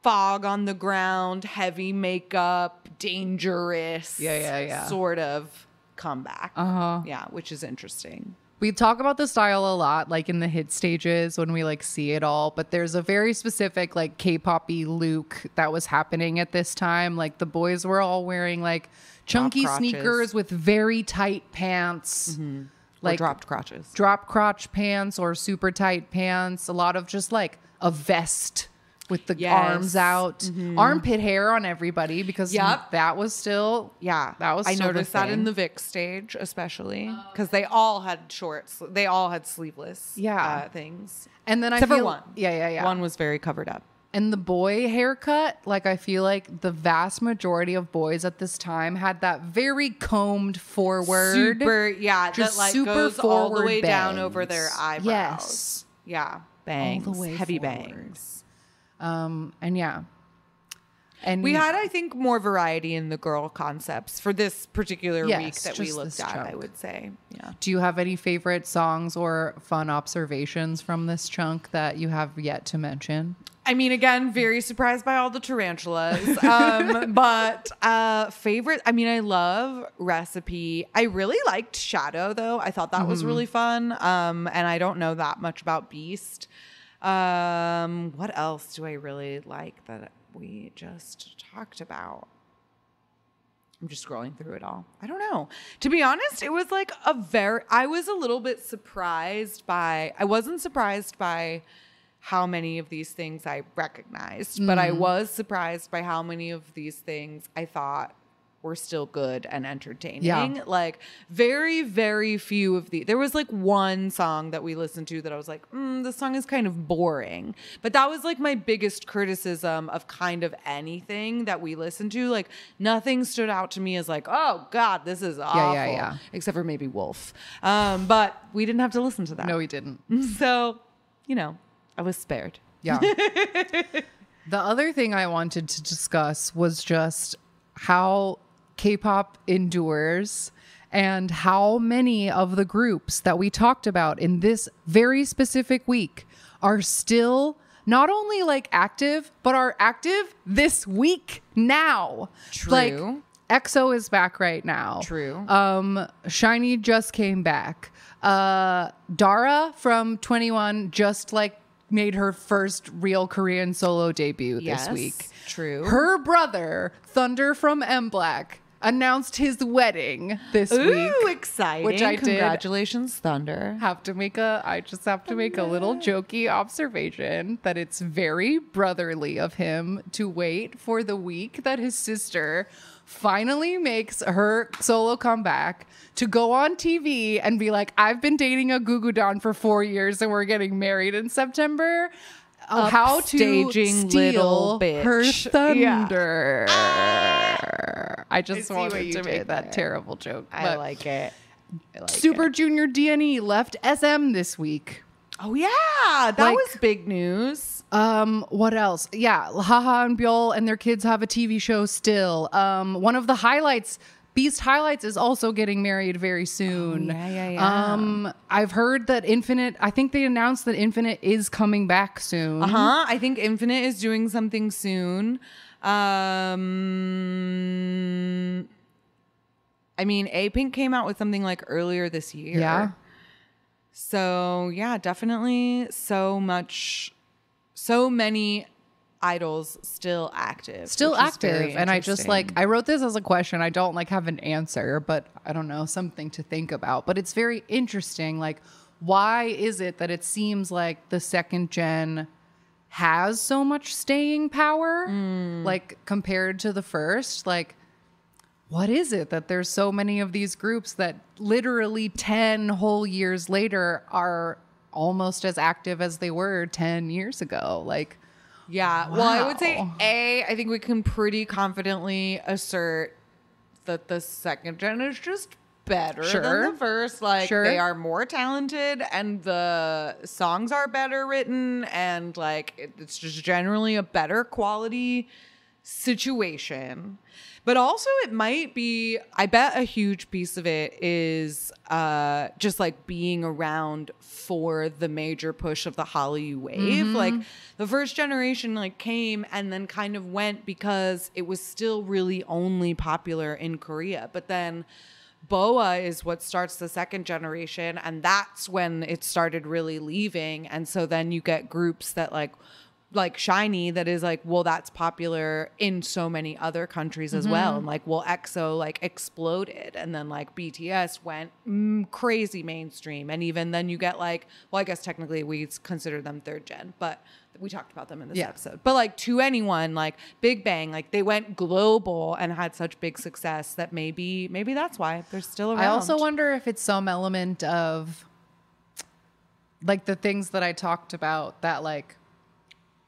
S2: fog on the ground, heavy makeup, dangerous,
S1: Yeah.
S2: sort of comeback. Yeah, which is interesting.
S1: We talk about the style a lot, like in the hit stages when we like see it all, but there's a very specific like K-pop-y look that was happening at this time. Like the boys were all wearing like chunky sneakers with very tight pants.
S2: Like dropped crotches.
S1: Drop crotch pants or super tight pants. A lot of just like a vest with the arms out. Armpit hair on everybody because that was still that was
S2: I
S1: still
S2: noticed that in the VIXX stage especially because they all had shorts. They all had sleeveless things.
S1: And then
S2: except
S1: I feel
S2: for one. Yeah. One was very covered up.
S1: And the boy haircut, like I feel like the vast majority of boys at this time had that very combed forward.
S2: Super, just that like
S1: super
S2: goes
S1: forward
S2: all the way
S1: bangs.
S2: down over their eyebrows.
S1: Yes.
S2: Yeah. Bangs.
S1: All the way
S2: heavy
S1: forward.
S2: bangs.
S1: And
S2: we had, I think, more variety in the girl concepts for this particular week that we looked at,
S1: chunk.
S2: I would say. Yeah.
S1: Do you have any favorite songs or fun observations from this chunk that you have yet to mention?
S2: I mean, again, very surprised by all the tarantulas. But favorite, I mean, I love Recipe. I really liked Shadow, though. I thought that was really fun. And I don't know that much about Beast. What else do I really like that we just talked about? I'm just scrolling through it all. I don't know. To be honest, it was like I was a little bit surprised by, I wasn't surprised by how many of these things I recognized, but I was surprised by how many of these things I thought were still good and entertaining.
S1: Yeah.
S2: Like very, very few of these. There was like one song that we listened to that I was like, this song is kind of boring. But that was like my biggest criticism of kind of anything that we listened to. Like nothing stood out to me as like, oh God, this is awful.
S1: Yeah.
S2: Except for maybe Wolf. But we didn't have to listen to that.
S1: No, we didn't.
S2: So, I was spared.
S1: Yeah. The other thing I wanted to discuss was just how K-pop endures and how many of the groups that we talked about in this very specific week are still not only like active, but are active this week now.
S2: True.
S1: Like EXO is back right now.
S2: True.
S1: Shiny just came back. Dara from 21 just like made her first real Korean solo debut this week.
S2: True.
S1: Her brother, Thunder from M Black, announced his wedding this week.
S2: Ooh, exciting.
S1: Which I
S2: Congratulations, Thunder.
S1: I just have to make a little jokey observation that it's very brotherly of him to wait for the week that his sister finally makes her solo comeback to go on TV and be like, I've been dating a Gugudan for 4 years and we're getting married in September. How to
S2: Upstaging
S1: steal
S2: little bitch.
S1: her thunder.
S2: Yeah.
S1: I just
S2: I see
S1: wanted
S2: what you
S1: to
S2: did
S1: make that
S2: there.
S1: terrible joke.
S2: I
S1: But
S2: like it.
S1: Super Junior DNE left SM this week.
S2: Oh, yeah. That
S1: Like-
S2: was big news.
S1: What else? Yeah, Haha and Byul and their kids have a TV show still. One of the highlights, Beast Highlights, is also getting married very soon.
S2: Oh, yeah.
S1: I've heard that Infinite, I think they announced that Infinite is coming back soon.
S2: I think Infinite is doing something soon. I mean, A-Pink came out with something like earlier this year.
S1: Yeah.
S2: So, yeah, definitely so many idols still active.
S1: Still
S2: which is very
S1: active. And I just
S2: interesting.
S1: I wrote this as a question. I don't like have an answer, but I don't know, something to think about. But it's very interesting. Like, why is it that it seems like the second gen has so much staying power, like compared to the first? Like, what is it that there's so many of these groups that literally 10 whole years later are almost as active as they were 10 years ago? Like,
S2: yeah. Well, I would
S1: wow.
S2: say I think we can pretty confidently assert that the second gen is just better than the first. Like they are more talented and the songs are better written and like it's just generally a better quality situation. But also it might be, I bet a huge piece of it is just like being around for the major push of the Hallyu wave. Like the first generation like came and then kind of went because it was still really only popular in Korea. But then Boa is what starts the second generation, and that's when it started really leaving. And so then you get groups that like SHINee that is like, well, that's popular in so many other countries as well. And like, well, EXO like exploded, and then like BTS went crazy mainstream. And even then you get like, well, I guess technically we consider them third gen, but we talked about them in this episode. But like To Anyone, like Big Bang, like they went global and had such big success that maybe that's why they're still around.
S1: I also wonder if it's some element of like the things that I talked about, that like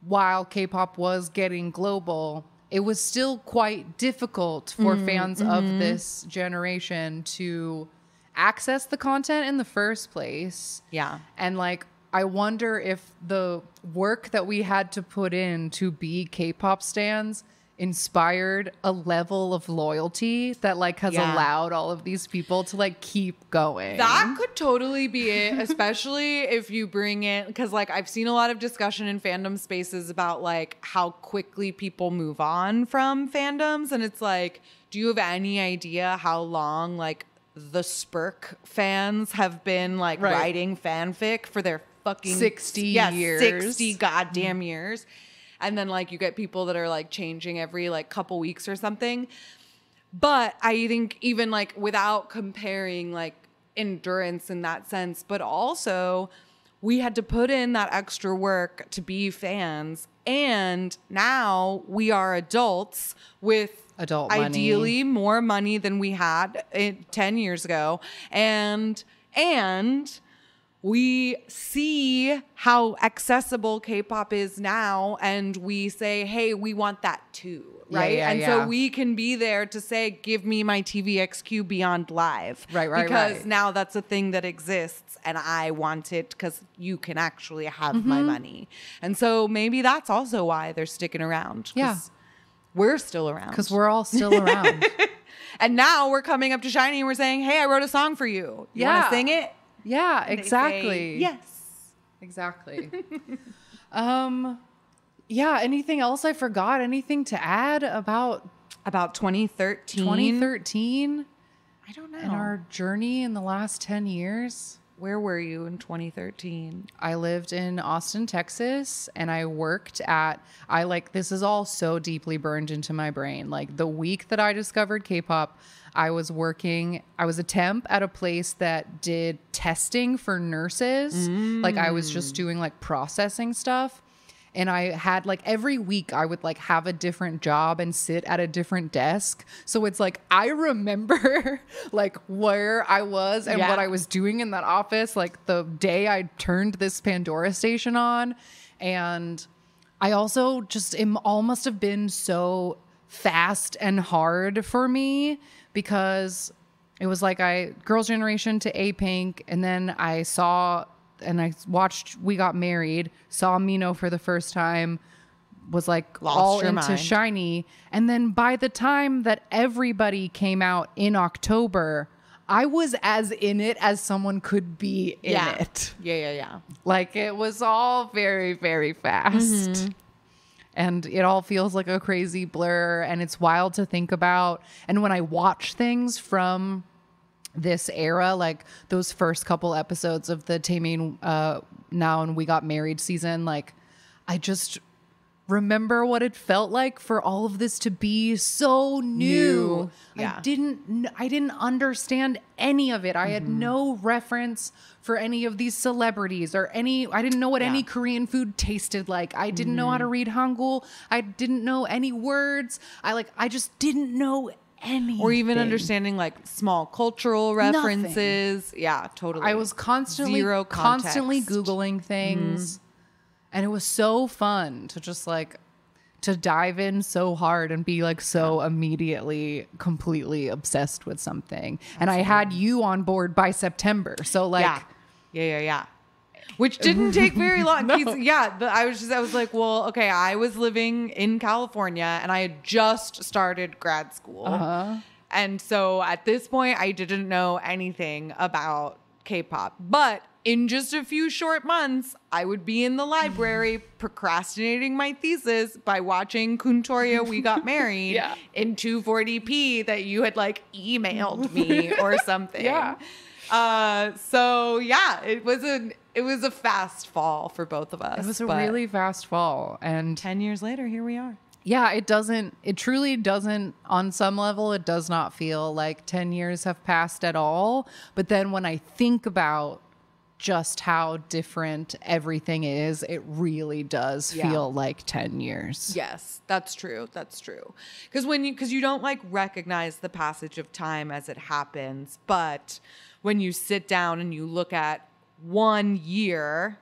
S1: while K-pop was getting global, it was still quite difficult for fans of this generation to access the content in the first place.
S2: Yeah.
S1: And like, I wonder if the work that we had to put in to be K-pop stans inspired a level of loyalty that like has allowed all of these people to like keep going.
S2: That could totally be it, especially if you bring it, because like I've seen a lot of discussion in fandom spaces about like how quickly people move on from fandoms, and it's like, do you have any idea how long like the Spurk fans have been like writing fanfic for their fucking
S1: 60 years.
S2: 60 goddamn years. And then like you get people that are like changing every like couple weeks or something. But I think even like without comparing like endurance in that sense, but also we had to put in that extra work to be fans. And now we are adults with
S1: adult
S2: ideally more money than we had 10 years ago. And we see how accessible K-pop is now, and we say, hey, we want that too, right? So we can be there to say, give me my TVXQ Beyond Live. Because now that's a thing that exists, and I want it because you can actually have my money. And so maybe that's also why they're sticking around.
S1: Yeah.
S2: We're still around.
S1: Because we're all still around.
S2: And now we're coming up to SHINee and we're saying, hey, I wrote a song for you. You want to sing it?
S1: Yeah,
S2: And
S1: exactly.
S2: they say, yes.
S1: Exactly. Yeah, anything else I forgot? Anything to add about
S2: 2013?
S1: 2013?
S2: I don't know.
S1: And our journey in the last 10 years?
S2: Where were you in 2013?
S1: I lived in Austin, Texas, and I worked at, this is all so deeply burned into my brain. Like the week that I discovered K-pop, I was a temp at a place that did testing for nurses. Like I was just doing like processing stuff. And I had like every week I would like have a different job and sit at a different desk. So it's like I remember like where I was and what I was doing in that office like the day I turned this Pandora station on. And I also just all must have been so fast and hard for me because it was like Girls' Generation to A-Pink, and then I watched We Got Married, saw Mino for the first time, was like all into SHINee. And then by the time that Everybody came out in October, I was as in it as someone could be in it.
S2: Yeah.
S1: Like it was all very, very fast. And it all feels like a crazy blur, and it's wild to think about. And when I watch things from this era, like those first couple episodes of the Taemin Now and We Got Married season, like I just remember what it felt like for all of this to be so new.
S2: Yeah.
S1: I didn't understand any of it. I had no reference for any of these celebrities or I didn't know what any Korean food tasted like. I didn't know how to read Hangul. I didn't know any words. I just didn't know anything.
S2: Or even understanding like small cultural references.
S1: Nothing.
S2: Yeah, totally.
S1: I was constantly Googling things. And it was so fun to just like to dive in so hard and be like so immediately completely obsessed with something. Absolutely. And I had you on board by September. So like
S2: yeah. Which didn't take very long. I was like, well, okay, I was living in California and I had just started grad school. And so at this point I didn't know anything about K-pop, but in just a few short months, I would be in the library procrastinating my thesis by watching Kuntoria We Got Married in 240p that you had like emailed me or something. So yeah, it was a fast fall for both of us.
S1: It was a really fast fall. And
S2: 10 years later, here we are.
S1: Yeah, it truly doesn't, on some level, it does not feel like 10 years have passed at all. But then when I think about just how different everything is, it really does feel like 10 years.
S2: Yes, that's true. That's true. Because you don't like recognize the passage of time as it happens. But when you sit down and you look at 1 year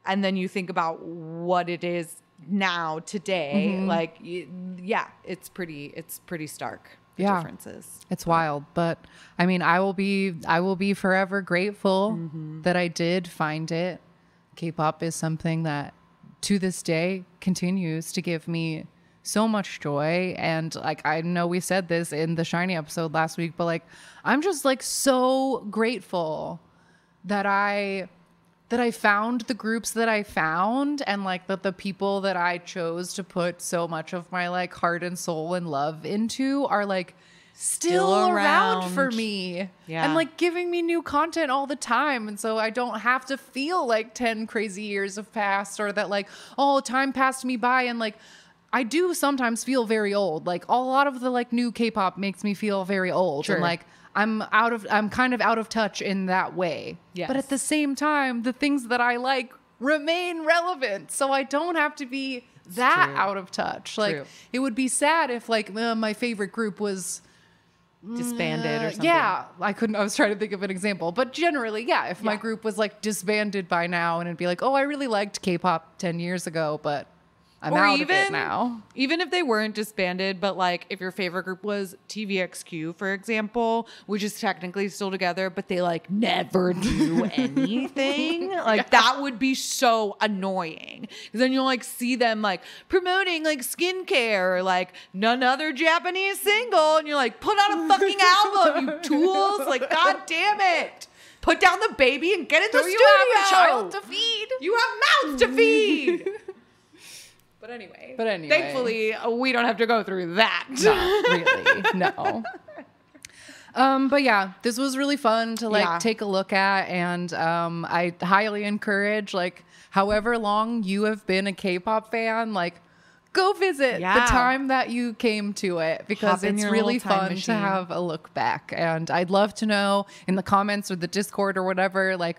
S2: and then you think about what it is now today, like, yeah, it's pretty stark. The differences.
S1: It's wild, but I mean, I will be forever grateful that I did find it. K-pop is something that to this day continues to give me so much joy. And like, I know we said this in the Shiny episode last week, but like, I'm just like so grateful that I found the groups that I found, and like that the people that I chose to put so much of my like heart and soul and love into are like still around for me. Yeah. And like giving me new content all the time. And so I don't have to feel like 10 crazy years have passed, or that like, oh, time passed me by. And like, I do sometimes feel very old. Like a lot of the like new K-pop makes me feel very old. Sure. And like, I'm kind of out of touch in that way. Yes. But at the same time, the things that I like remain relevant. So I don't have to be that out of touch. Like it would be sad if like my favorite group was
S2: disbanded or something.
S1: Yeah, I was trying to think of an example, but generally, if my group was like disbanded by now, and it'd be like, oh, I really liked K-pop 10 years ago, but I'm out of it now.
S2: Even if they weren't disbanded, but like if your favorite group was TVXQ, for example, which is technically still together, but they like never do anything, like that would be so annoying. Because then you'll like see them like promoting like skincare or like none other Japanese single, and you're like, put out a fucking album, you tools! Like, god damn it! Put down the baby and get in the studio.
S1: You have a child to feed.
S2: You have mouths to feed. But anyway, thankfully, we don't have to go through that.
S1: Not really, no. But yeah, this was really fun to like take a look at, and I highly encourage, like, however long you have been a K-pop fan, like, go visit the time that you came to it, because it's really fun to have a look back. And I'd love to know in the comments or the Discord or whatever, like,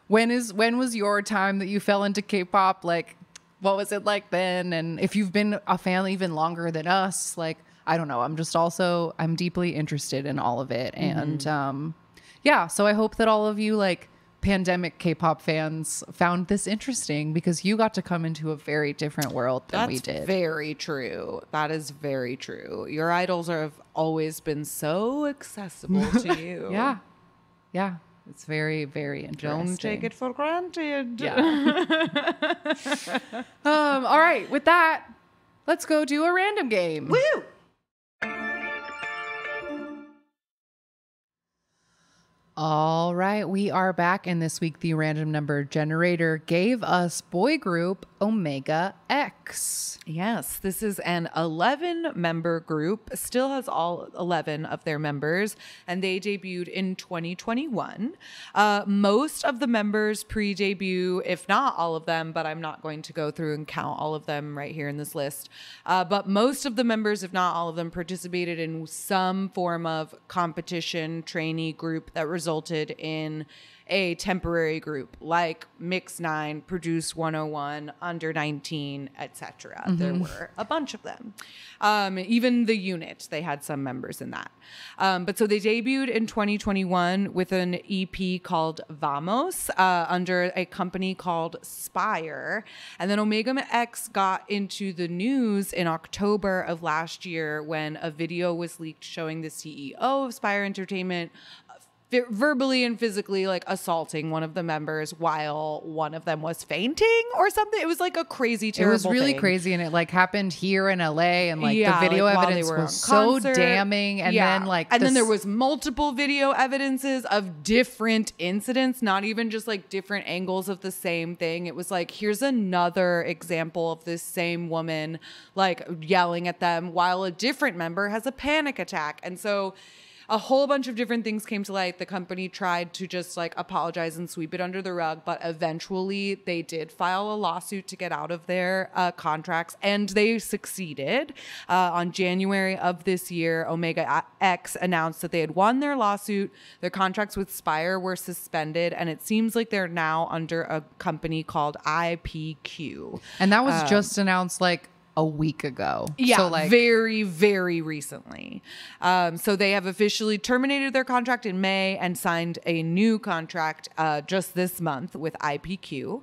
S1: when was your time that you fell into K-pop? Like, what was it like then? And if you've been a fan even longer than us, like, I don't know. I'm deeply interested in all of it. And so I hope that all of you like pandemic K-pop fans found this interesting, because you got to come into a very different world than we did.
S2: That's very true. That is very true. Your idols have always been so accessible to you.
S1: Yeah. It's very, very interesting.
S2: Don't take it for granted.
S1: Yeah. All right. With that, let's go do a random game.
S2: Woo!
S1: All right, we are back, and this week the random number generator gave us boy group Omega X.
S2: Yes, this is an 11-member group, still has all 11 of their members, and they debuted in 2021. Most of the members pre-debut, if not all of them, but I'm not going to go through and count all of them right here in this list, but most of the members, if not all of them, participated in some form of competition trainee group that resulted in a temporary group like Mix 9, Produce 101, Under 19, etc. There were a bunch of them. Even the unit, they had some members in that. But so they debuted in 2021 with an EP called Vamos under a company called Spire. And then Omega X got into the news in October of last year when a video was leaked showing the CEO of Spire Entertainment verbally and physically like assaulting one of the members while one of them was fainting or something. It was like a crazy, terrible
S1: It was really
S2: thing.
S1: crazy, and it like happened here in LA, and like
S2: Yeah,
S1: the video
S2: like, while they
S1: evidence
S2: were
S1: was
S2: on
S1: so
S2: concert.
S1: damning. And then
S2: then there was multiple video evidences of different incidents, not even just like different angles of the same thing. It was like, here's another example of this same woman like yelling at them while a different member has a panic attack. And so a whole bunch of different things came to light. The company tried to just like apologize and sweep it under the rug, but eventually they did file a lawsuit to get out of their contracts, and they succeeded. On January of this year, Omega X announced that they had won their lawsuit. Their contracts with Spire were suspended, and it seems like they're now under a company called IPQ.
S1: and that was just announced like a week ago.
S2: Yeah,
S1: so like
S2: very, very recently. So they have officially terminated their contract in May and signed a new contract just this month with IPQ.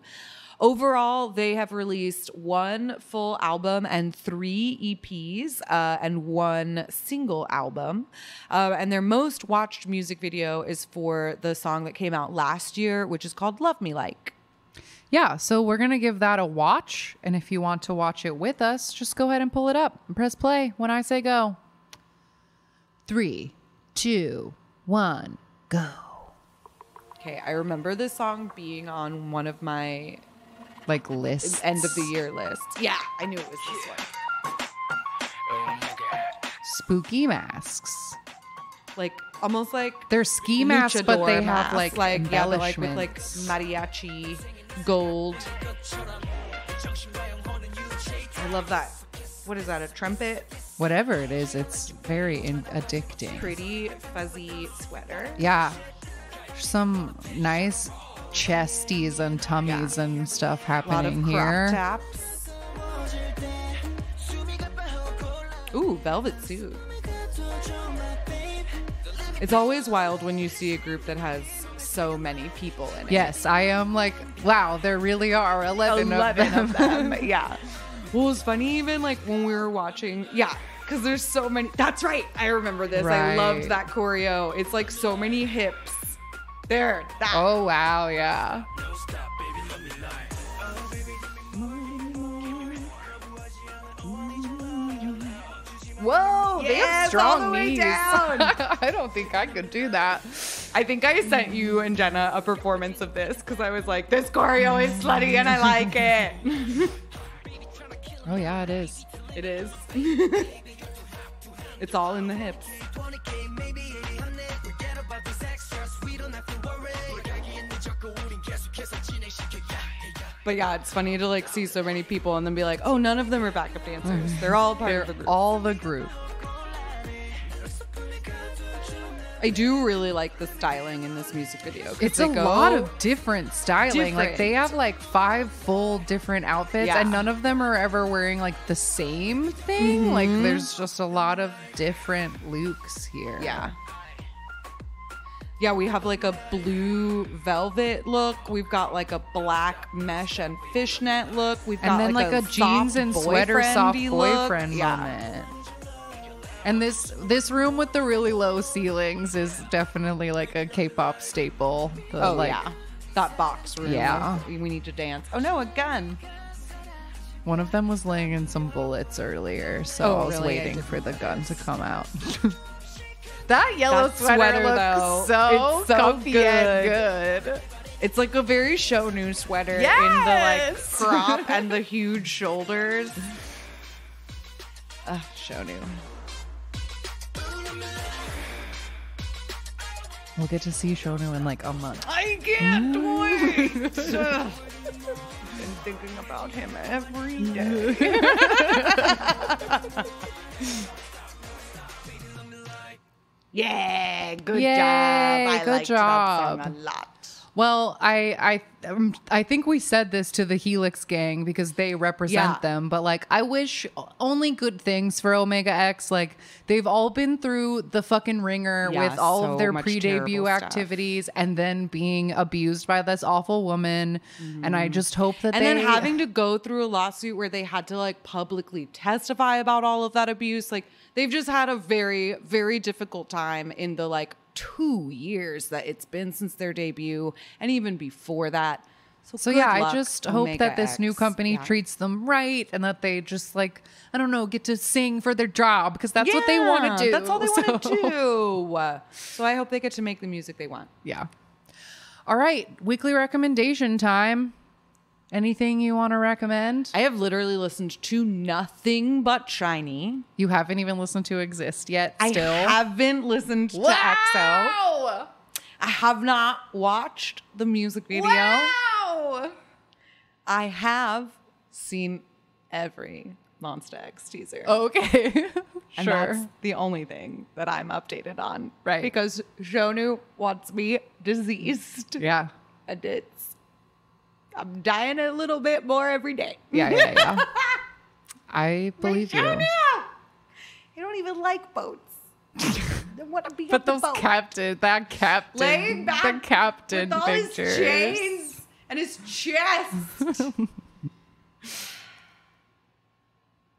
S2: Overall, they have released 1 full album and 3 EPs and 1 single album. And their most watched music video is for the song that came out last year, which is called Love Me Like.
S1: Yeah, so we're going to give that a watch. And if you want to watch it with us, just go ahead and pull it up and press play when I say go. 3, 2, 1, go.
S2: Okay, I remember this song being on one of my
S1: Like lists.
S2: end of the year lists. Yeah, I knew it was this one.
S1: Spooky masks.
S2: Like almost like
S1: They're ski masks, but they
S2: luchador
S1: have
S2: masks.
S1: like
S2: yeah, but like with like
S1: embellishments.
S2: mariachi gold. I love that. What is that? A trumpet?
S1: Whatever it is, it's very addicting.
S2: Pretty fuzzy sweater.
S1: Yeah. Some nice chesties and tummies and stuff
S2: A lot of
S1: happening
S2: crop
S1: here.
S2: taps. Ooh, velvet suit. It's always wild when you see a group that has so many people in it.
S1: Yes, I am like, wow, there really are 11 of them.
S2: Yeah. Well, it was funny even like when we were watching. Yeah. Because there's so many. That's right. I remember this. I
S1: Right.
S2: loved that choreo. It's like so many hips. There. That.
S1: Oh, wow, yeah. Whoa, they have
S2: Yes, all
S1: strong
S2: the way
S1: knees.
S2: down.
S1: I don't think I could do that.
S2: I think I sent you and Jenna a performance of this because I was like, this choreo is slutty and I like it.
S1: Oh, yeah, it is.
S2: It is. It's all in the hips. But yeah, it's funny to like see so many people and then be like, oh, none of them are backup dancers. They're all part of the group.
S1: All the group.
S2: I do really like the styling in this music video. 'Cause
S1: It's
S2: they
S1: a
S2: go-
S1: lot of different styling. Like they
S2: Different.
S1: have like 5 full different outfits,
S2: Yeah.
S1: and none of them are ever wearing like the same thing. Like there's just a lot of different looks here.
S2: Yeah. Yeah, we have like a blue velvet look. We've got like a black mesh and fishnet look. We've got
S1: And then like a jeans
S2: soft
S1: and sweater soft
S2: boyfriendy look.
S1: boyfriend
S2: Yeah.
S1: moment. And this room with the really low ceilings is definitely like a K-pop staple. The,
S2: Oh,
S1: like,
S2: yeah. That box room.
S1: Yeah.
S2: We need to dance. Oh, no, a gun.
S1: One of them was laying in some bullets earlier, so
S2: Oh,
S1: I was
S2: really? I
S1: waiting
S2: didn't
S1: for the gun to come out. That yellow
S2: That
S1: sweater,
S2: sweater,
S1: looks
S2: though,
S1: so
S2: it's so
S1: comfy and good.
S2: It's like a very show new sweater in the like
S1: Yes!
S2: crop and the huge shoulders. Show new.
S1: We'll get to see Shonu in like a month.
S2: I can't wait. Been thinking about him every day. Yeah, good
S1: Yay,
S2: job. I
S1: good
S2: liked
S1: job.
S2: that song a lot.
S1: Well, I think we said this to the Helix gang because they represent
S2: Yeah.
S1: them, but like I wish only good things for Omega X. Like they've all been through the fucking ringer
S2: Yeah,
S1: with all
S2: so
S1: of their
S2: much
S1: pre-debut
S2: terrible stuff.
S1: activities and then being abused by this awful woman. And I just hope that
S2: And
S1: they
S2: then having to go through a lawsuit where they had to like publicly testify about all of that abuse. Like they've just had a very, very difficult time in the like 2 years that it's been since their debut, and even before that.
S1: So
S2: good
S1: yeah, I
S2: luck,
S1: just hope
S2: Omega
S1: that this new
S2: X.
S1: company
S2: Yeah.
S1: treats them right and that they just like, I don't know, get to sing for their job because that's what they want to do.
S2: That's all they want to
S1: So-
S2: do. So I hope they get to make the music they want.
S1: Yeah. All right. Weekly recommendation time. Anything you want to recommend?
S2: I have literally listened to nothing but Shiny.
S1: You haven't even listened to Exist yet still.
S2: I haven't listened to EXO.
S1: Wow!
S2: I have not watched the music video.
S1: Wow!
S2: I have seen every Monsta X teaser.
S1: Okay.
S2: And
S1: Sure.
S2: that's the only thing that I'm updated on.
S1: Right.
S2: Because Shonu wants me diseased.
S1: Yeah.
S2: And I'm dying a little bit more every day.
S1: Yeah. I believe you.
S2: Shonu! I don't even like boats. I want to be
S1: But
S2: on the
S1: those
S2: boat.
S1: that captain,
S2: Laying back
S1: the captain
S2: with all
S1: pictures.
S2: his chains and his chest.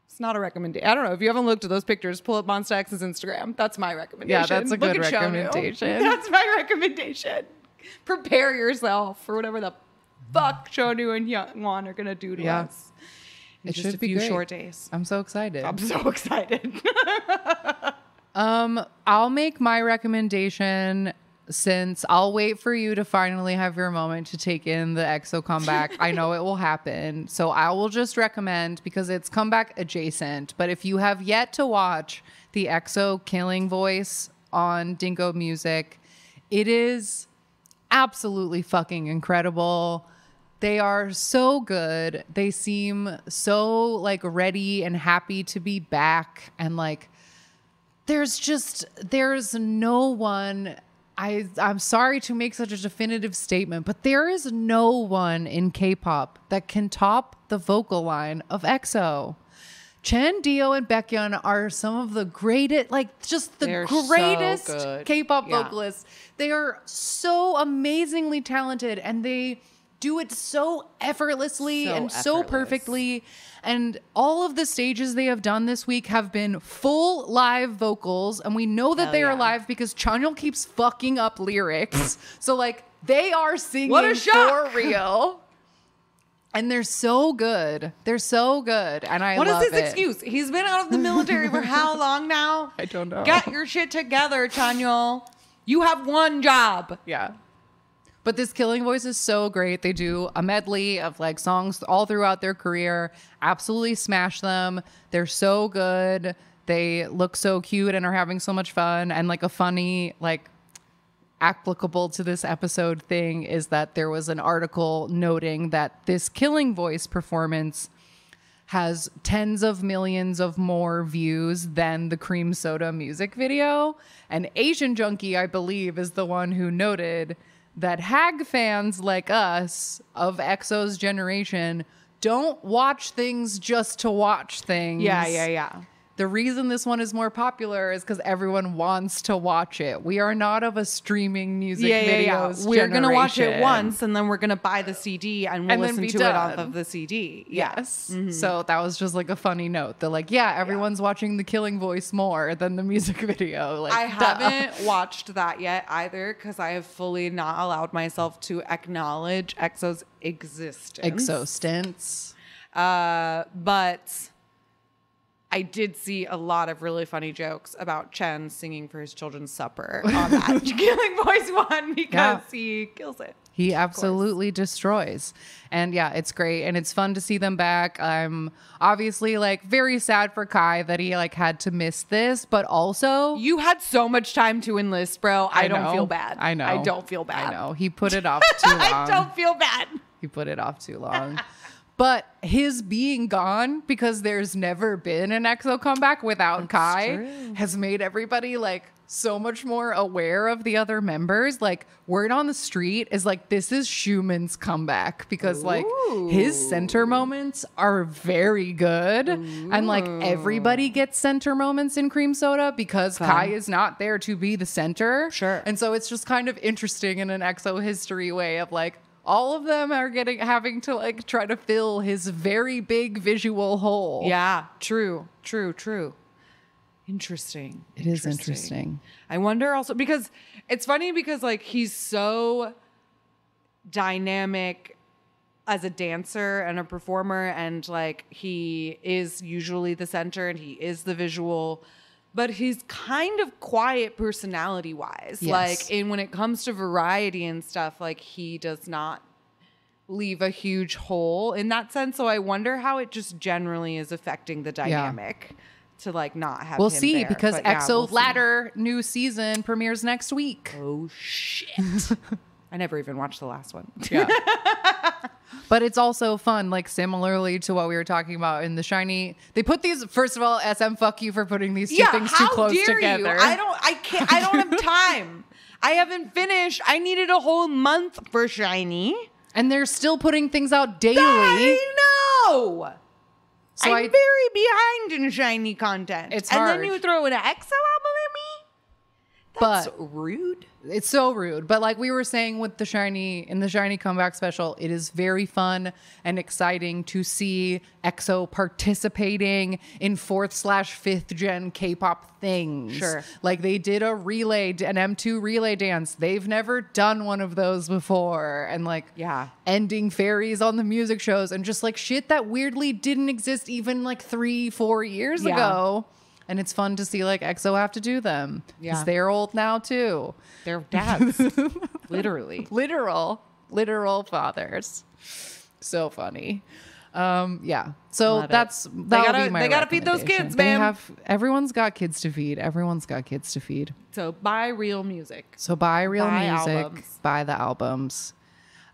S2: It's not a recommendation. I don't know. If you haven't looked at those pictures, pull up Monsta X's Instagram. That's my recommendation.
S1: Yeah, that's a
S2: Look
S1: good
S2: at Shonu.
S1: recommendation.
S2: That's my recommendation. Prepare yourself for whatever the fuck Shonu and Hyunjung are going to do to
S1: Yeah.
S2: us. In
S1: It
S2: just a
S1: should be
S2: few
S1: great.
S2: short days.
S1: I'm so excited.
S2: I'm so excited.
S1: I'll make my recommendation since I'll wait for you to finally have your moment to take in the EXO comeback. I know it will happen. So I will just recommend because it's comeback adjacent. But if you have yet to watch the EXO Killing Voice on Dingo Music, it is absolutely fucking incredible. They are so good. They seem so like ready and happy to be back. And like, there's no one. I'm sorry to make such a definitive statement, but there is no one in K-pop that can top the vocal line of EXO. Chen, Dio, and Baekhyun are some of the greatest, like just the
S2: They're so
S1: greatest
S2: good.
S1: K-pop
S2: Yeah.
S1: vocalists. They are so amazingly talented and they do it so effortlessly
S2: So
S1: and so
S2: effortless.
S1: perfectly. And all of the stages they have done this week have been full live vocals. And we know that
S2: Hell
S1: they are
S2: yeah.
S1: live because Chanyeol keeps fucking up lyrics. So like they are singing
S2: What a shock.
S1: for real. And they're so good. They're so good. And I
S2: What
S1: love
S2: is his
S1: it.
S2: excuse? He's been out of the military for how long now?
S1: I don't know.
S2: Get your shit together, Chanyeol. You have one job.
S1: Yeah. But this Killing Voice is so great. They do a medley of like songs all throughout their career. Absolutely smash them. They're so good. They look so cute and are having so much fun. And like a funny, like applicable to this episode thing is that there was an article noting that this Killing Voice performance has tens of millions of more views than the Cream Soda music video. And Asian Junkie, I believe, is the one who noted that Hag fans like us of EXO's generation don't watch things just to watch things.
S2: Yeah.
S1: The reason this one is more popular is because everyone wants to watch it. We are not of a streaming music videos
S2: We're going to watch it
S1: generation.
S2: once and then we're going to buy the CD and we'll
S1: And then
S2: listen
S1: be
S2: to it off
S1: done.
S2: of the CD.
S1: Yes. So that was just like a funny note. That like, yeah, everyone's watching the Killing Voice more than the music video. Like,
S2: I
S1: duh.
S2: haven't watched that yet either because I have fully not allowed myself to acknowledge EXO's existence.
S1: Existence.
S2: But I did see a lot of really funny jokes about Chen singing for his children's supper on that Killing Voice one because he kills it.
S1: He absolutely destroys. And yeah, it's great. And it's fun to see them back. I'm obviously like very sad for Kai that he like had to miss this, but also
S2: You had so much time to enlist, bro. I don't
S1: know.
S2: feel bad.
S1: I know.
S2: I don't feel bad.
S1: I know. He put it off too long.
S2: I don't feel bad.
S1: He put it off too long. But his being gone because there's never been an EXO comeback without Kai
S2: true.
S1: has made everybody like so much more aware of the other members. Like word on the street is like this is Schumann's comeback because like his center moments are very good. And like everybody gets center moments in Cream Soda because Kai is not there to be the center.
S2: Sure.
S1: And so it's just kind of interesting in an EXO history way of like all of them are having to like try to fill his very big visual hole.
S2: Yeah, true. Interesting.
S1: It is interesting.
S2: I wonder also because it's funny because like he's so dynamic as a dancer and a performer, and like he is usually the center and he is the visual, but he's kind of quiet personality wise.
S1: Yes.
S2: Like when it comes to variety and stuff, like he does not leave a huge hole in that sense. So I wonder how it just generally is affecting the dynamic to like not have
S1: We'll
S2: him
S1: see
S2: there.
S1: because
S2: But yeah,
S1: EXO
S2: we'll see.
S1: Ladder new season premieres next week.
S2: Oh shit. I never even watched the last one.
S1: Yeah. But it's also fun, like similarly to what we were talking about in the Shiny. They put these, first of all, SM, fuck you for putting these two things too close together.
S2: You? I don't have time. I haven't finished. I needed a whole month for Shiny.
S1: And they're still putting things out daily.
S2: I know.
S1: So
S2: I'm very behind in Shiny content.
S1: It's
S2: and
S1: hard.
S2: then you throw an EXO album at me? That's rude.
S1: It's so rude. But like we were saying with the Shiny comeback special, it is very fun and exciting to see EXO participating in 4th/5th gen K-pop things.
S2: Sure.
S1: Like they did an M2 relay dance. They've never done one of those before. And like ending fairies on the music shows and just like shit that weirdly didn't exist even like 3-4 years ago. And it's fun to see like EXO have to do them because they're old now too.
S2: They're dads. Literally.
S1: Literal fathers. So funny. Yeah. So
S2: Love
S1: that
S2: it.
S1: would be my
S2: They gotta feed those
S1: recommendation.
S2: kids,
S1: They
S2: man.
S1: Everyone's got kids to feed.
S2: So buy real music.
S1: So buy real
S2: Buy
S1: music.
S2: albums.
S1: Buy the albums.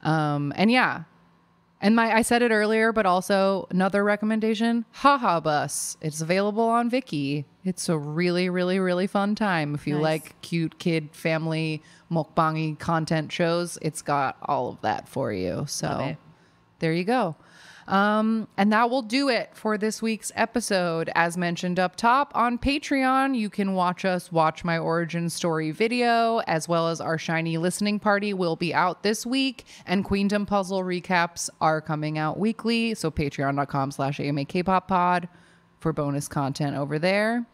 S1: And yeah. And I said it earlier, but also another recommendation, Haha Bus. It's available on Viki. It's a really, really, really fun time. If you like cute kid family mukbangy content shows, it's got all of that for you. So there you go. And that will do it for this week's episode. As mentioned up top, on Patreon, you can watch my origin story video, as well as our Shiny listening party will be out this week, and Queendom puzzle recaps are coming out weekly. So patreon.com/AMAKPopPod for bonus content over there.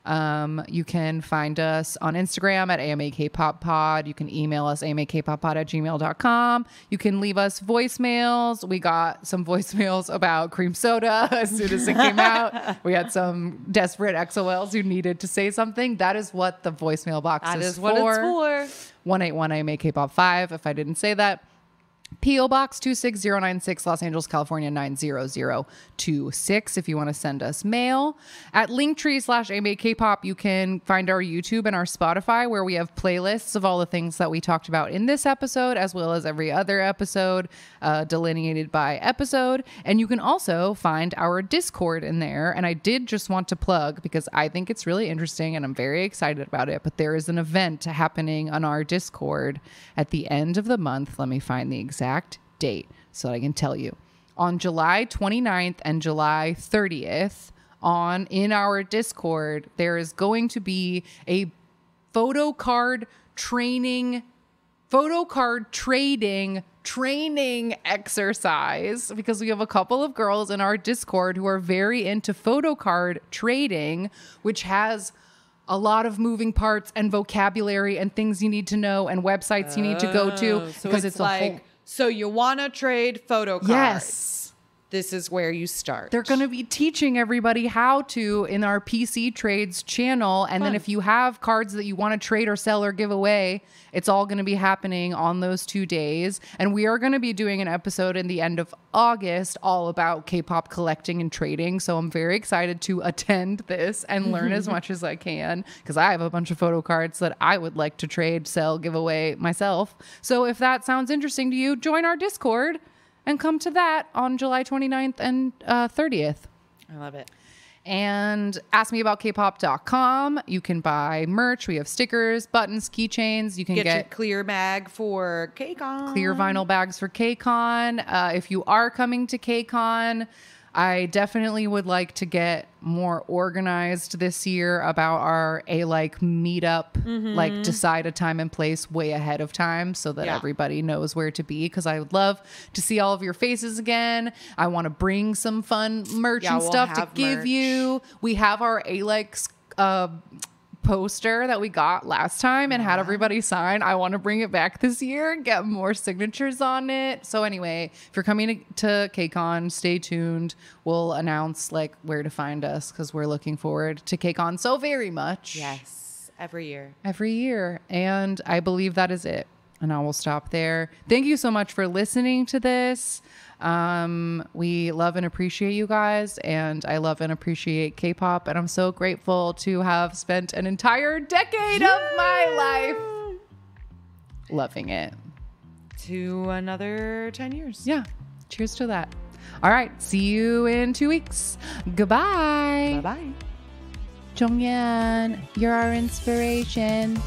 S1: You can find us on Instagram at AMAKPopPod. You can email us amakpoppod@gmail.com. You can leave us voicemails. We got some voicemails about cream soda as soon as it came out. We had some desperate XOLs who needed to say something. That is what the voicemail box is for.
S2: That is what it's for.
S1: 181 AMAKPop5 if I didn't say that. P.O. Box 26096, Los Angeles, California 90026 if you want to send us mail. At Linktree/AMAKPop, you can find our YouTube and our Spotify where we have playlists of all the things that we talked about in this episode, as well as every other episode delineated by episode. And you can also find our Discord in there. And I did just want to plug, because I think it's really interesting and I'm very excited about it, but there is an event happening on our Discord at the end of the month. Let me find the exact date so that I can tell you. On July 29th and July 30th in our Discord, there is going to be a photo card trading training exercise, because we have a couple of girls in our Discord who are very into photo card trading, which has a lot of moving parts and vocabulary and things you need to know and websites you need to go to,
S2: So
S1: because
S2: it's
S1: a
S2: like,
S1: whole...
S2: so you want to trade photo cards.
S1: Yes.
S2: This is where you start.
S1: They're going to be teaching everybody how to in our PC Trades channel. And then if you have cards that you want to trade or sell or give away, it's all going to be happening on those 2 days. And we are going to be doing an episode in the end of August all about K-pop collecting and trading. So I'm very excited to attend this and learn as much as I can, because I have a bunch of photo cards that I would like to trade, sell, give away myself. So if that sounds interesting to you, join our Discord and come to that on July 29th and 30th.
S2: I love it.
S1: And askmeaboutkpop.com. You can buy merch. We have stickers, buttons, keychains. You can
S2: Get your clear bag for KCON.
S1: clear vinyl bags for KCON. If you are coming to KCON, I definitely would like to get more organized this year about our meetup, like decide a time and place way ahead of time so that everybody knows where to be, because I would love to see all of your faces again. I want to bring some fun merch and stuff to give you. We have our poster that we got last time and had everybody sign. I want to bring it back this year and get more signatures on it. So anyway, if you're coming to KCON, stay tuned. We'll announce like where to find us because we're looking forward to KCON so very much.
S2: Yes, every year.
S1: Every year. And I believe that is it. And I will stop there. Thank you so much for listening to this. We love and appreciate you guys, and I love and appreciate K-pop, and I'm so grateful to have spent an entire decade of my life loving it.
S2: To another 10 years.
S1: Yeah. Cheers to that. All right. See you in 2 weeks. Goodbye.
S2: Bye-bye.
S1: Jonghyun, you're our inspiration.